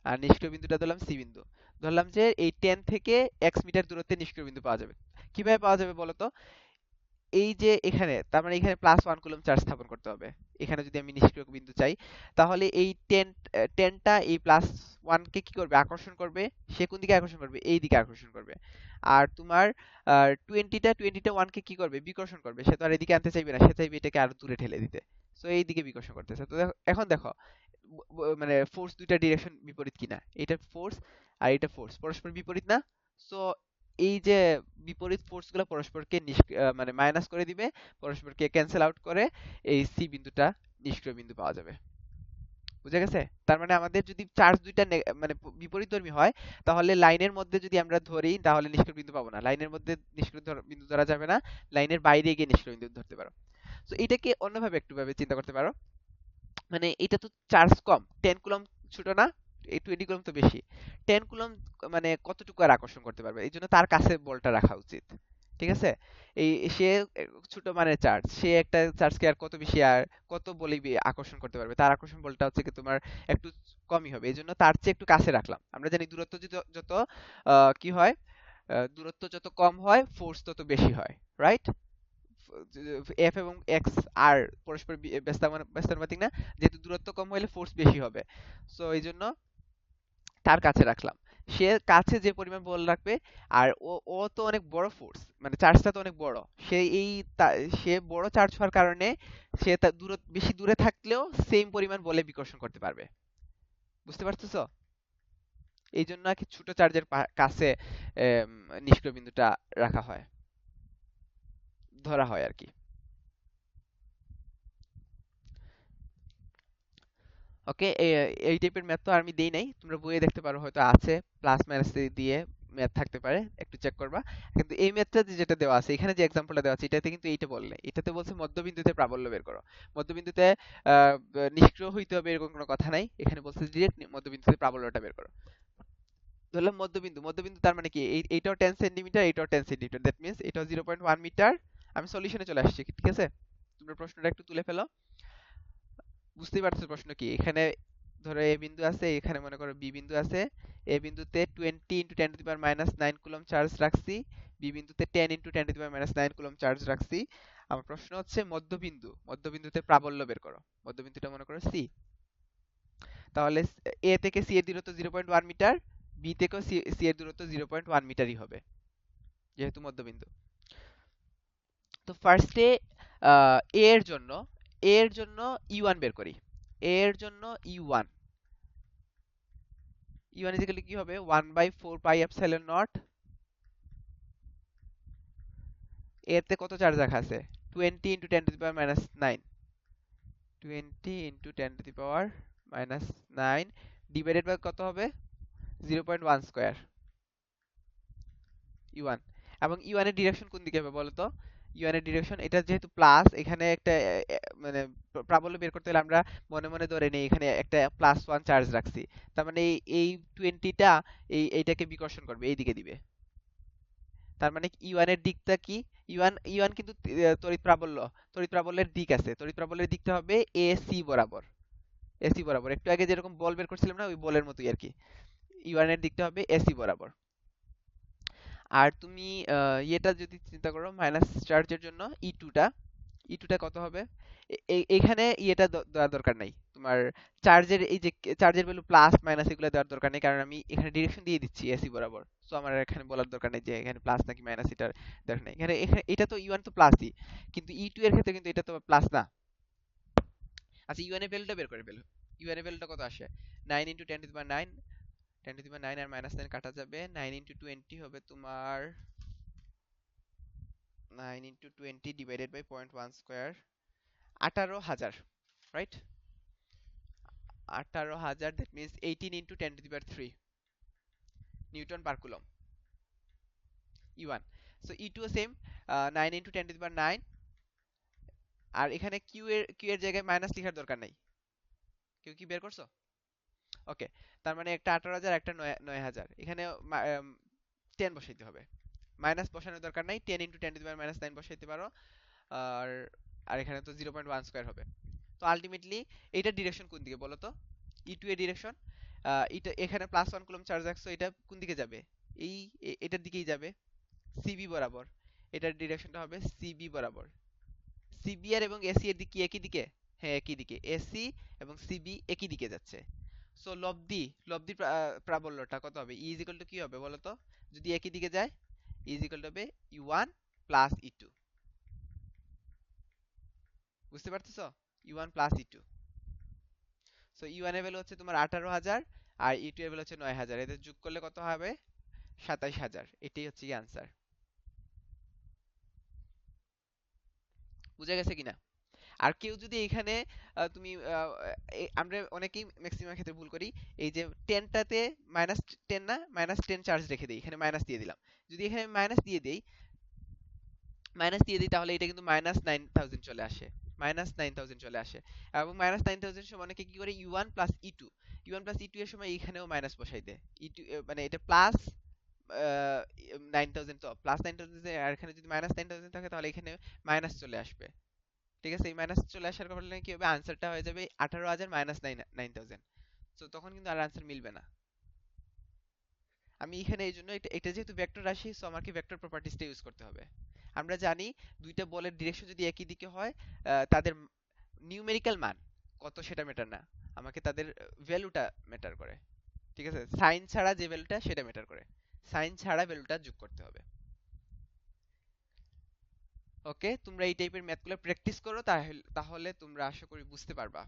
আর নিষ্ক্রিয় বিন্দুটা ধরলাম সি বিন্দু। ধরলাম যে এই 10 থেকে এক্স মিটার দূরত্বে নিষ্ক্রিয় বিন্দু পাওয়া যাবে। কিভাবে পাওয়া যাবে বলো তো? এই যে এখানে, তার মানে এখানে প্লাস ওয়ান কুলম চার্জ স্থাপন করতে হবে। এখানে যদি আমি নিষ্ক্রিয় বিন্দু চাই, তাহলে এই টেনটা এই প্লাস ওয়ানকে কি করবে? আকর্ষণ করবে। সে কোন দিকে আকর্ষণ করবে? এই দিকে আকর্ষণ করবে। আর তোমার টোয়েন্টিটা ওয়ানকে কি করবে? বিকর্ষণ করবে। সে তো আর এদিকে আনতে চাইবে না, সে চাইবে এটাকে আরো দূরে ঠেলে দিতে। তো এই দিকে বিকর্ষণ করতেছে। তো এখন দেখো, মানে ফোর্স দুইটা ডিরেকশন বিপরীত কিনা। এটা ফোর্স আর এটা ফোর্স পরস্পর বিপরীত না? সো এই যে বিপরীত ফোর্স গুলো পরস্পরকে মানে মাইনাস করে দিবে, পরস্পরকে ক্যান্সেল আউট করে এই সি বিন্দুটা নিষ্ক্রিয় বিন্দু পাওয়া যাবে। বুঝা গেছে? তার মানে আমাদের যদি চার্জ দুইটা মানে বিপরীতধর্মী হয়, তাহলে লাইনের মধ্যে যদি আমরা ধরি, তাহলে নিষ্ক্রিয় বিন্দু পাবো না। লাইনের মধ্যে নিষ্ক্রিয় বিন্দু ধরা যাবে না, লাইনের বাইরে গিয়ে নিষ্ক্রিয় বিন্দু ধরতে পারো। তো এটাকে অন্যভাবে একটু ভাবে চিন্তা করতে পারো। মানে এটা তো চার্জ কম, 10 কুলম ছোট না, এই 20 কুলম তো বেশি। 10 কুলম মানে কতটুকু আর আকর্ষণ করতে পারবে? এই জন্য তার কাছে বলটা রাখা উচিত। ঠিক আছে? এই সে ছোট মানের চার্জ, সে একটা চার্জকে আর কত বেশি আর কত বলে আকর্ষণ করতে পারবে? তার আকর্ষণ বলটা হচ্ছে কি তোমার একটু কমই হবে, এই জন্য তার চেয়ে একটু কাছে রাখলাম। আমরা জানি দূরত্ব যত যত কি হয়, দূরত্ব যত কম হয় ফোর্স তত বেশি হয়, রাইট? এফ এবং এক্স আর পরস্পর ব্যস্তানুপাতিক না, যেহেতু দূরত্ব কম হলে ফোর্স বেশি হবে, সো এই জন্য তার কাছে রাখলাম। সে কাছে যে পরিমাণ বল রাখবে, আর ও ও তো অনেক বড় ফোর্স, মানে চার্জটা তো অনেক বড়, সে সে বড় চার্জ হওয়ার কারণে সে তার বেশি দূরে থাকলেও সেম পরিমাণ বলে বিকর্ষণ করতে পারবে। বুঝতে পারতেছো? এই জন্য আর কি ছোট চার্জের কাছে নিষ্ক্রিয় বিন্দুটা রাখা হয়, ধরা হয় আর কি। ওকে, এই টাইপের ম্যাথ তো আমি দেই নাই, তোমরা বইয়ে দেখতে পারো, হয়তো আছে, প্লাস মাইনাস দিয়ে ম্যাথ থাকতে পারে, একটু চেক করবা। কিন্তু এই ম্যাথটা যেটা দেওয়া আছে এখানে, যে এক্সাম্পলটা দেওয়া আছে, এটাতে কিন্তু এইটা বললে, এটাতে বলছে মধ্যবিন্দুতে প্রাবল্য বের করো। মধ্যবিন্দুতে নিষ্ক্রিয় হইতে হবে এরকম কোনো কথা নাই, এখানে বলছে ডিরেক্ট মধ্যবিন্দুতে প্রাবল্যটা বের করো। ধরলাম মধ্যবিন্দু, মধ্যবিন্দু তার মানে কি, এইটাও 10 সেন্টিমিটার, এইটাও 10 সেন্টিমিটার, দ্যাট মিনস এটাও 0.1 মিটার। আমি সলিউশনে চলে আসছি, ঠিক আছে? তোমরা প্রশ্নটা একটু তুলে ফেলো। বুঝতেই পারছো প্রশ্ন কি? এখানে ধরো এ বিন্দু আছে, এখানে মনে করো বি বিন্দু আছে। এ বিন্দুতে 20 × 10⁻⁹ কুলম চার্জ রাখছি, বি বিন্দুতে 10 × 10⁻⁹ কুলম চার্জ রাখছি। আমার প্রশ্ন হচ্ছে মধ্যবিন্দু, মধ্যবিন্দুতে প্রাবল্য বের করো। মধ্যবিন্দুটা মনে করো সি। তাহলে এ থেকে সি এর দূরত্ব 0.1 মিটার, বি থেকেও সি এর দূরত্ব 0.1 মিটারই হবে, যেহেতু মধ্যবিন্দু। তো ফার্স্টে এ এর জন্য ইউ1 বের করি। এ এর জন্য ইউ1 ইজিক্যালি কি হবে, 1/4 পাই এপসাইলন নট। এতে কত চার্জ রাখা আছে, 20 × 10⁻⁹, 20 × 10⁻⁹ ডিভাইডেড বাই কত হবে, 0.1 স্কয়ার ইউ1। এবং ইউ1 এর ডিরেকশন কোন দিকে হবে বলো তো? ইউ1 এর ডিরেকশন, এটা যেহেতু প্লাস, এখানে একটা মানে প্রাবল্য বের করতে হলে আমরা মনে মনে ধরে নেই এখানে একটা +1 চার্জ রাখছি। তার মানে এই 20টা এইটাকে বিকর্ষণ করবে, এই দিকে দিবে। তার মানে ইউ1 এর দিকটা কি, ইউ1 কিন্তু তড়িৎ প্রাবল্যের দিক আছে, তড়িৎ প্রাবল্যের দিকটা হবে এসি বরাবর। এসি বরাবর, একটু আগে যেরকম বল বের করছিলাম না, ওই বলের মতোই আর কি। ইউ1 এর দিকটা হবে এসি বরাবর। আর তুমি ইয়েটা যদি চিন্তা করো, মাইনাস চার্জের জন্য ই2টা কত হবে? এইখানে ইয়েটা দেওয়ার দরকার নাই তোমার, চার্জের এই যে চার্জের ভ্যালু প্লাস মাইনাস এগুলো দেওয়ার দরকার নেই, কারণ আমি এখানে ডিরেকশন দিয়ে দিচ্ছি এসি বরাবর। সো আমার এখানে বলার দরকার নেই যে এখানে প্লাস নাকি মাইনাস, এটার দরকার নেই। এখানে এখানে এটা তো ইউ1 তো প্লাসই, কিন্তু ই2 এর ক্ষেত্রে কিন্তু এটা তো প্লাস না। আচ্ছা, ইউ1 এর ভ্যালুটা বের করে ফেলো। ইউ1 এর ভ্যালুটা কত আসে, 9 × 10⁻⁹, 10⁻⁹ আর -9 কাটা যাবে, 9 × 20 হবে তোমার 9 × 20 divided by 0.1 square, 18,000, right? 18,000, that means 18 × 10⁻³ newton per coulomb, ইউ1। সো ই2 সেম, 9 × 10⁻⁹। আর এখানে কিউ এর জায়গায় মাইনাস লেখার দরকার নাই। কেউ কি বের করছো? ওকে, তার মানে একটা 18,000, একটা 9,000, এখানে 10 বসাইতে হবে, মাইনাস বসানোর দরকার নাই, 10 × 10⁻⁹ বসাইতে পারো। আর আর এখানে তো 0.1 স্কয়ার হবে। তো আলটিমেটলি এইটার ডিরেকশন কোন দিকে বলো তো? ই2 এর ডিরেকশন, এটা এখানে +1 কুলম্ব চার্জ রাখছো, এটা কোন দিকে যাবে? এই এটার দিকেই যাবে, সিবি বরাবর। এটার ডিরেকশনটা হবে সিবি বরাবর। সিবি আর এবং এসি এর দিক কি একই দিকে? হ্যাঁ, একই দিকে, এসি এবং সিবি একই দিকে যাচ্ছে। সো লব্ধি প্রাবল্যটা কত হবে? ই ইজিক্যাল টু কি হবে বলো তো, যদি একই দিকে যায়? ই ইজিক্যাল টু হবে ইউ1 প্লাস ই2। বুঝতে পারতেছো? ইউ1 প্লাস ই2। সো ইউ1 এর ভ্যালু হচ্ছে তোমার 18,000, আর ই2 এর ভ্যালু হচ্ছে 9,000, এদের যোগ করলে কত হবে? 27,000। এটাই হচ্ছে কি আনসার। বুঝা গেছে কিনা? আর কেউ যদি এখানে তুমি আমরা অনেকেই ম্যাক্সিমাম ক্ষেত্রে ভুল করি, এই যে 10টাতে -10 না, -10 চার্জ রেখে দেই, এখানে মাইনাস দিয়ে দিলাম। যদি এখানে মাইনাস দিয়ে দিই তাহলে এটা কিন্তু -9,000 চলে আসে, -9,000 চলে আসে। এবং -9,000 সময় অনেকে কি করে, ইউ1 প্লাস ই2 এর সময় এখানেও মাইনাস বসাই দেয়। ই2 মানে এটা প্লাস 9,000, তো +9,000, আর এখানে যদি -9,000 থাকে তাহলে এখানে মাইনাস চলে আসবে। ঠিক আছে, এই মাইনাস চলে আসার কারণে কি হবে, আনসারটা হয়ে যাবে 18,000 -9,000। তো তখন কিন্তু আর আনসার মিলবে না। আমি এখানে এই জন্য এটা যেহেতু ভেক্টর রাশি, সো আমাকে ভেক্টর প্রপার্টিসটা ইউজ করতে হবে। আমরা জানি দুইটা বলের ডিরেকশন যদি একই দিকে হয়, তাদের নিউমেরিক্যাল মান কত সেটা ম্যাটার না, আমাকে তাদের ভ্যালুটা ম্যাটার করে। ঠিক আছে, সাইন ছাড়া যে ভ্যালুটা সেটা ম্যাটার করে, সাইন ছাড়া ভ্যালুটা যোগ করতে হবে। ওকে, তোমরা এই টাইপের ম্যাথগুলো প্র্যাকটিস করো, তাহলে তোমরা আশা করি বুঝতে পারবা।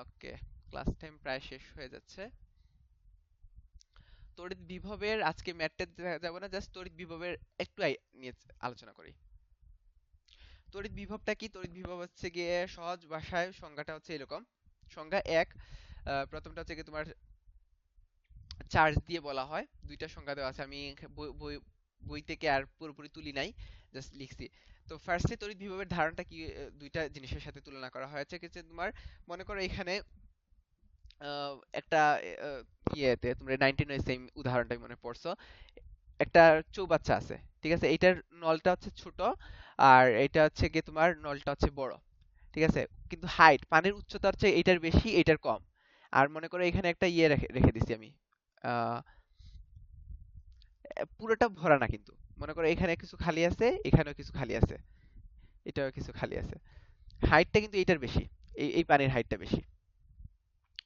ওকে, ক্লাস টাইম প্রায় শেষ হয়ে যাচ্ছে। তড়িৎ বিভবের আজকে ম্যাথটা যাব না, জাস্ট তড়িৎ বিভবের একটু নিয়ে আলোচনা করি। তড়িৎ বিভবটা কি? তড়িৎ বিভব হচ্ছে গিয়ে সহজ ভাষায় সংজ্ঞাটা হচ্ছে এরকম। সংজ্ঞা এক, প্রথমটা হচ্ছে গিয়ে তোমার চার্জ দিয়ে বলা হয়। দুইটা সংজ্ঞা দেওয়া আছে, আমি বই থেকে আর পুরোপুরি তুলি নাই, জাস্ট লিখছি। তো ফার্স্টে তড়িৎ বিভবের ধারণাটা কি, দুইটা জিনিসের সাথে তুলনা করা হয়েছে কিছু। তোমার মনে করো এখানে একটা ইয়েতে তোমরা 19 সেম উদাহরণটাই মনে পড়ছো, একটা চৌবাচ্চা আছে, ঠিক আছে, এইটার নলটা হচ্ছে ছোট, আর এটা হচ্ছে গিয়ে তোমার নলটা হচ্ছে বড়। ঠিক আছে, কিন্তু হাইট, পানির উচ্চতা হচ্ছে এইটার বেশি, এইটার কম। আর মনে করো এখানে একটা ইয়ে রেখে রেখে দিছি আমি, আহ পুরোটা ভরা না কিন্তু, মনে করো এখানে কিছু খালি আছে, এখানেও কিছু খালি আছে, এটাও কিছু খালি আছে। হাইটটা কিন্তু এইটার বেশি, এই পানির হাইটটা বেশি।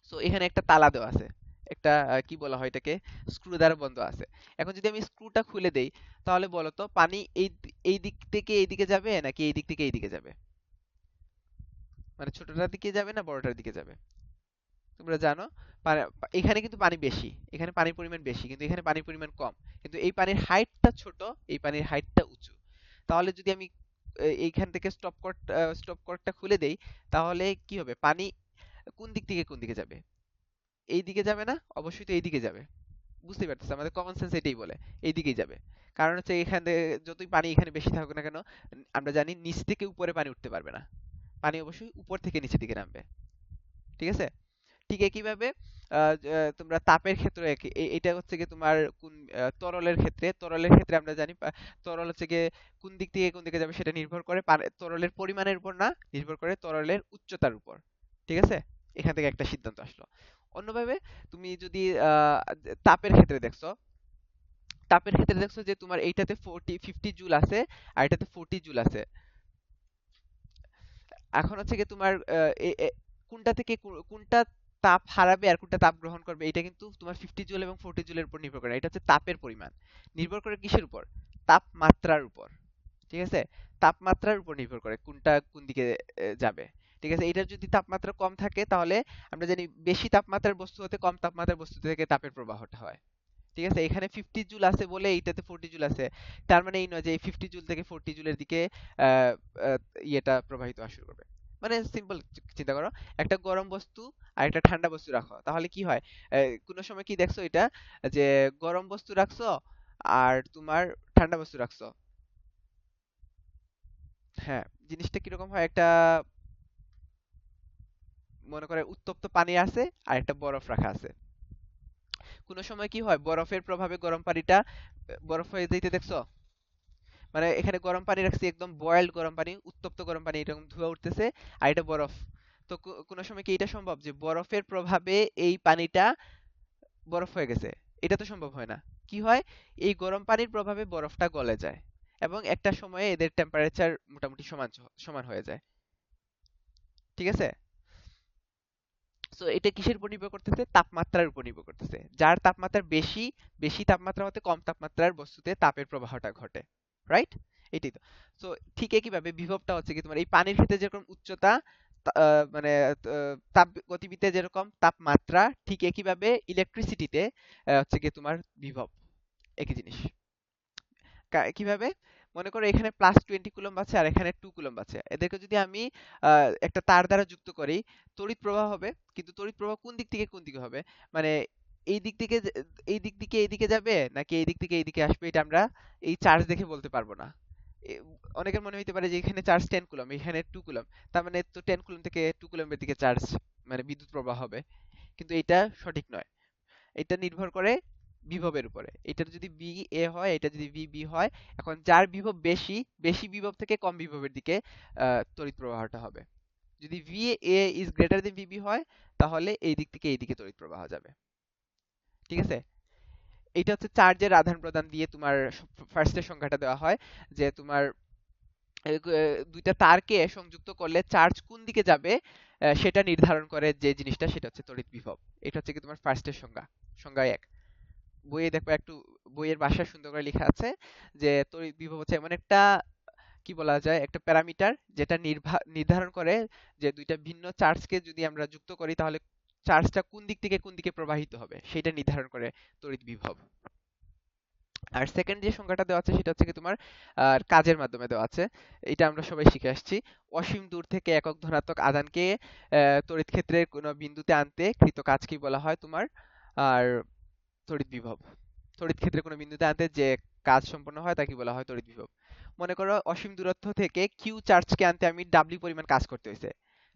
সো এখানে একটা তালা দেওয়া আছে, একটা কি বলা হয় এটাকে, স্ক্রু দ্বারা বন্ধ আছে। এখন যদি আমি স্ক্রুটা খুলে দেই, তাহলে বলো তো পানি এই দিক থেকে এই দিকে যাবে নাকি এই দিক থেকে এই দিকে যাবে? মানে ছোটটার দিকে যাবে না বড়টার দিকে যাবে? তোমরা জানো এখানে কিন্তু পানি বেশি, এখানে পানির পরিমাণ বেশি, কিন্তু এখানে পানির পরিমাণ কম। কিন্তু এই পানির হাইটটা ছোট, এই পানির হাইটটা উঁচু। তাহলে যদি আমি এইখান থেকে স্টপ কর্ডটা খুলে দেই, তাহলে কি হবে? পানি কোন দিক থেকে কোন দিকে যাবে? এই দিকে যাবে না? অবশ্যই তো এই দিকে যাবে। বুঝতেই পারতেছে, আমাদের কমন সেন্স এটাই বলে এই দিকেই যাবে। কারণ হচ্ছে এখানে যতই পানি এখানে বেশি থাকুক না কেন, আমরা জানি নিচ থেকে উপরে পানি উঠতে পারবে না, পানি অবশ্যই উপর থেকে নিচের দিকে নামবে। ঠিক আছে? ঠিক একইভাবে তোমরা তাপের ক্ষেত্রে এটা হচ্ছে কি তোমার কোন তরলের ক্ষেত্রে আমরা জানি তরল হচ্ছে গিয়ে কোন দিক থেকে কোন দিকে যাবে সেটা নির্ভর করে তরলের পরিমাণের উপর না, নির্ভর করে তরলের উচ্চতার উপর। ঠিক আছে? এখান থেকে একটা সিদ্ধান্ত আসলো। অন্যভাবে তুমি যদি তাপের ক্ষেত্রে দেখছো যে তোমার এইটাতে 50 জুল আছে আর এটাতে 40 জুল আছে। এখন হচ্ছে কি তোমার কোনটা থেকে কোনটা তাপ হারাবে আর কোনটা তাপ গ্রহণ করবে, এটা কিন্তু তোমার 50 জুল এবং 40 জুলের উপর নির্ভর করে না। এটা হচ্ছে তাপের পরিমাণ। নির্ভর করে কিসের উপর? তাপমাত্রার উপর। ঠিক আছে? তাপমাত্রার উপর নির্ভর করে কোনটা কোন দিকে যাবে। ঠিক আছে? এটার যদি তাপমাত্রা কম থাকে, তাহলে আমরা জানি বেশি তাপমাত্রার বস্তু হতে কম তাপমাত্রার বস্তু থেকে তাপের প্রবাহটা হয়। ঠিক আছে? এখানে 50 জুল আছে বলে এইটাতে 40 জুল আছে। তার মানে এই নয় যে এই 50 জুল থেকে 40 জুলের দিকে আহ, আহ, ইয়েটা প্রবাহিত হওয়া শুরু করবে। মানে সিম্পল চিন্তা করো, একটা গরম বস্তু আর একটা ঠান্ডা বস্তু রাখো, তাহলে কি হয়? কোনো সময় কি দেখছো এটা, যে গরম বস্তু রাখছো আর তোমার ঠান্ডা বস্তু রাখছো, হ্যাঁ, জিনিসটা কিরকম হয়? একটা মনে করে উত্তপ্ত পানি আছে আর একটা বরফ রাখা আছে। কোনো সময় কি হয়, বরফের প্রভাবে গরম পানিটা বরফ হয়ে যেতে দেখছো? মানে এখানে গরম পানি রাখছি, একদম বয়েলড গরম পানি, উত্তপ্ত গরম পানি, এরকম ধোঁয়া উঠতেছে, আর এটা বরফ। তো কোনো সময় কি এটা সম্ভব যে বরফের প্রভাবে এই পানিটা বরফ হয়ে গেছে? এটা তো সম্ভব হয় না। কি হয়? এই গরম পানির প্রভাবে বরফটা গলে যায় এবং একটা সময়ে এদের টেম্পারেচার মোটামুটি সমান সমান হয়ে যায়। ঠিক আছে? সো এটা কিসের উপর নির্ভর করতেছে? তাপমাত্রার উপর নির্ভর করতেছে। যার তাপমাত্রা বেশি, বেশি তাপমাত্রা হতে কম তাপমাত্রার বস্তুতে তাপের প্রবাহটা ঘটে। রাইট? এটাই তো। সো ঠিক একইভাবে বিভবটা হচ্ছে কি তোমার এই পানির ক্ষেত্রে যেরকম উচ্চতা, মানে তাপ গতিবিদ্যায় যেরকম তাপমাত্রা, ঠিক একইভাবে ইলেকট্রিসিটিতে হচ্ছে কি তোমার বিভব, একই জিনিস। কিভাবে? মনে করো এখানে +20 কুলম্ব আছে আর এখানে 2 কুলম্ব আছে। এদেরকে যদি আমি একটা তার দ্বারা যুক্ত করি, তড়িৎ প্রবাহ হবে। কিন্তু তড়িৎ প্রবাহ কোন দিক থেকে কোন দিকে হবে? মানে এই দিক থেকে এই দিক থেকে এই দিকে যাবে নাকি এই দিক থেকে এই দিকে আসবে, এটা আমরা এই চার্জ দেখে বলতে পারবো না। এ- অনেকের মনে হইতে পারে যে এখানে চার্জ 10 কুলম্ব, এখানে 2 কুলম্ব, তার মানে তো 10 কুলম্ব থেকে 2 কুলম্বের দিকে চার্জ, মানে বিদ্যুৎ প্রবাহ হবে। কিন্তু এটা সঠিক নয়। এটা নির্ভর করে বিভবের উপরে। এটার যদি বি এ হয়, এটা যদি ভি বি হয়, এখন যার বিভব বেশি, বেশি বিভব থেকে কম বিভবের দিকে তড়িৎ প্রবাহটা হবে। যদি V A is greater than VB হয়, তাহলে এই দিক থেকে এই দিকে তড়িৎ প্রবাহ যাবে। ঠিক আছে? এটা হচ্ছে চার্জের আদান প্রদান দিয়ে তোমার ফার্স্টের সংখ্যাটা দেওয়া হয়, যে তোমার দুইটা তারকে সংযুক্ত করলে চার্জ কোন দিকে যাবে সেটা নির্ধারণ করে যে জিনিসটা, সেটা হচ্ছে তড়িৎ বিভব। এটা হচ্ছে কি তোমার ফার্স্টের সংজ্ঞা, সংজ্ঞা 1। বইয়ে দেখো একটু, বইয়ের ভাষায় সুন্দর করে লেখা আছে যে তড়িৎ বিভব হচ্ছে এমন একটা, কি বলা যায়, একটা প্যারামিটার যেটা নির্ধারণ করে যে দুইটা ভিন্ন চার্জকে যদি আমরা যুক্ত করি, তাহলে চার্জটা কোন দিক থেকে কোন দিকে প্রবাহিত হবে সেটা নির্ধারণ করে তড়িৎ বিভব। আর সেকেন্ড যে সংখ্যাটা দেওয়া আছে সেটা হচ্ছে কি তোমার কাজের মাধ্যমে দেওয়া আছে। এটা আমরা সবাই শিখে আসছি। অসীম দূর থেকে একক ধনাত্মক আধানকে তড়িৎ ক্ষেত্রের কোনো বিন্দুতে আনতে কৃত কাজকেই বলা হয় তোমার আর তড়িৎ বিভব। তড়িৎ ক্ষেত্রে কোনো বিন্দুতে আনতে যে কাজ সম্পন্ন হয় তাকে বলা হয় তড়িৎ বিভব। মনে করো অসীম দূরত্ব থেকে কিউ চার্জকে আনতে আমি ডাব্লিউ পরিমাণ কাজ করতে হয়েছে,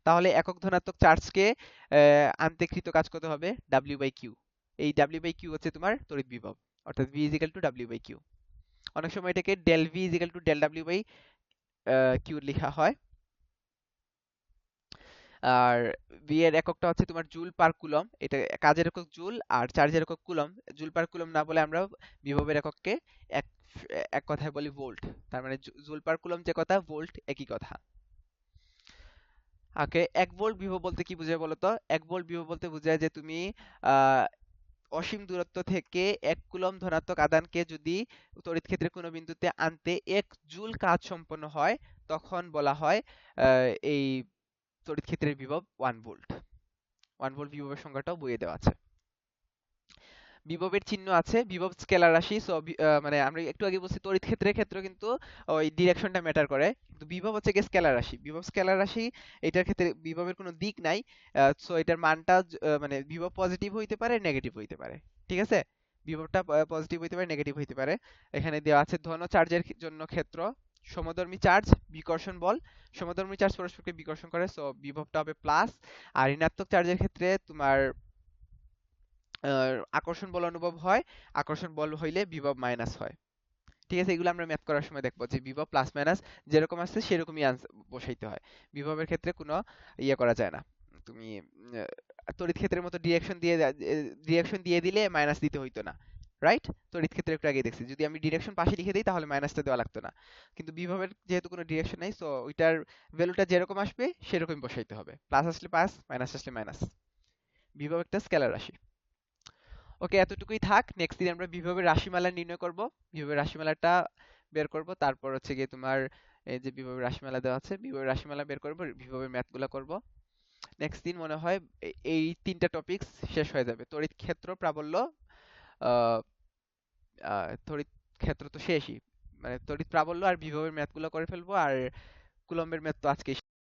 তাহলে একক ধনাত্মক চার্জকে আনতে কৃত কাজ কত হবে? W by q. এই ডাব্লিউ বাই কিউ হচ্ছে তোমার তড়িৎ বিভব, অর্থাৎ V is equal to W by q. অনেক সময় এটাকে del V is equal to del W by q লেখা হয়। আর ভি এর এককটা হচ্ছে তোমার জুল পার কুলম, এটা কাজের একক জুল আর চার্জের একক কুলম। জুল পার কুলম না বলে আমরা বিভবের একককে এক এক কথায় বলি ভোল্ট। তার মানে জুল পার কুলম যে কথা, ভোল্ট একই কথা। ওকে, 1 ভোল্ট বিভব বলতে কি বোঝায় বলো তো? 1 ভোল্ট বিভব বলতে বোঝায় যে তুমি আহ অসীম দূরত্ব থেকে 1 কুলম্ব ধনাত্মক আধানকে যদি তড়িৎ ক্ষেত্রের কোনো বিন্দুতে আনতে 1 জুল কাজ সম্পন্ন হয়, তখন বলা হয় এই তড়িৎ ক্ষেত্রের বিভব 1 ভোল্ট। 1 ভোল্ট বিভবের সংজ্ঞাটাও বইয়ে দেওয়া আছে। বিভবের চিহ্ন আছে, বিভব স্কেলার রাশি। সো মানে আমরা একটু আগে বলছি তড়িৎ ক্ষেত্রের ক্ষেত্রে কিন্তু ওই ডিরেকশনটা ম্যাটার করে, কিন্তু বিভব হচ্ছে গিয়ে স্কেলার রাশি। বিভব স্কেলার রাশি, এটার ক্ষেত্রে বিভবের কোনো দিক নাই। সো এটার মানটা মানে বিভব পজিটিভ হইতে পারে, নেগেটিভ হইতে পারে। ঠিক আছে, বিভবটা পজিটিভ হইতে পারে, নেগেটিভ হইতে পারে। এখানে দেওয়া আছে ধন চার্জের জন্য ক্ষেত্র, সমধর্মী চার্জ, বিকর্ষণ বল। সমধর্মী চার্জ পরস্পরকে বিকর্ষণ করে, সো বিভবটা হবে প্লাস। আর ঋণাত্মক চার্জের ক্ষেত্রে তোমার আকর্ষণ বল অনুভব হয়, আকর্ষণ বল হইলে বিভব মাইনাস হয়। ঠিক আছে, এগুলো আমরা ম্যাথ করার সময় দেখবো যে বিভব প্লাস মাইনাস যেরকম আছে সেরকমই বসাইতে হয়। বিভবের ক্ষেত্রে কোনো ইয়ে করা যায় না। তুমি তড়িৎ ক্ষেত্রের মতো ডিরেকশন দিয়ে দিলে মাইনাস দিতে হইতো না, রাইট? তড়িৎ ক্ষেত্রে একটু আগে দেখছি, যদি আমি ডিরেকশন পাশে লিখে দিই তাহলে মাইনাসটা দেওয়া লাগতো না। কিন্তু বিভবের যেহেতু কোনো ডিরেকশন নাই, সো ওইটার ভ্যালুটা যেরকম আসবে সেরকম বসাইতে হবে। প্লাস আসলে প্লাস, মাইনাস আসলে মাইনাস। বিভব একটা স্কেলার রাশি। ওকে, এতটুকুই থাক। নেক্সট দিন আমরা বিভবের রাশিমালা নির্ণয় করব, বিভবের রাশিমালাটা বের করব, তারপর হচ্ছে গিয়ে তোমার এই যে বিভবের রাশিমালা দেওয়া আছে, বিভবের রাশিমালা বের করব, বিভবের ম্যাথগুলো করব। নেক্সট দিন মনে হয় এই 3টা টপিকস শেষ হয়ে যাবে। তড়িৎ ক্ষেত্র, প্রাবল্য, আহ, তড়িৎ ক্ষেত্র তো শেষই, মানে তড়িৎ প্রাবল্য আর বিভবের ম্যাথগুলো করে ফেলবো। আর কুলম্বের ম্যাথ তো আজকে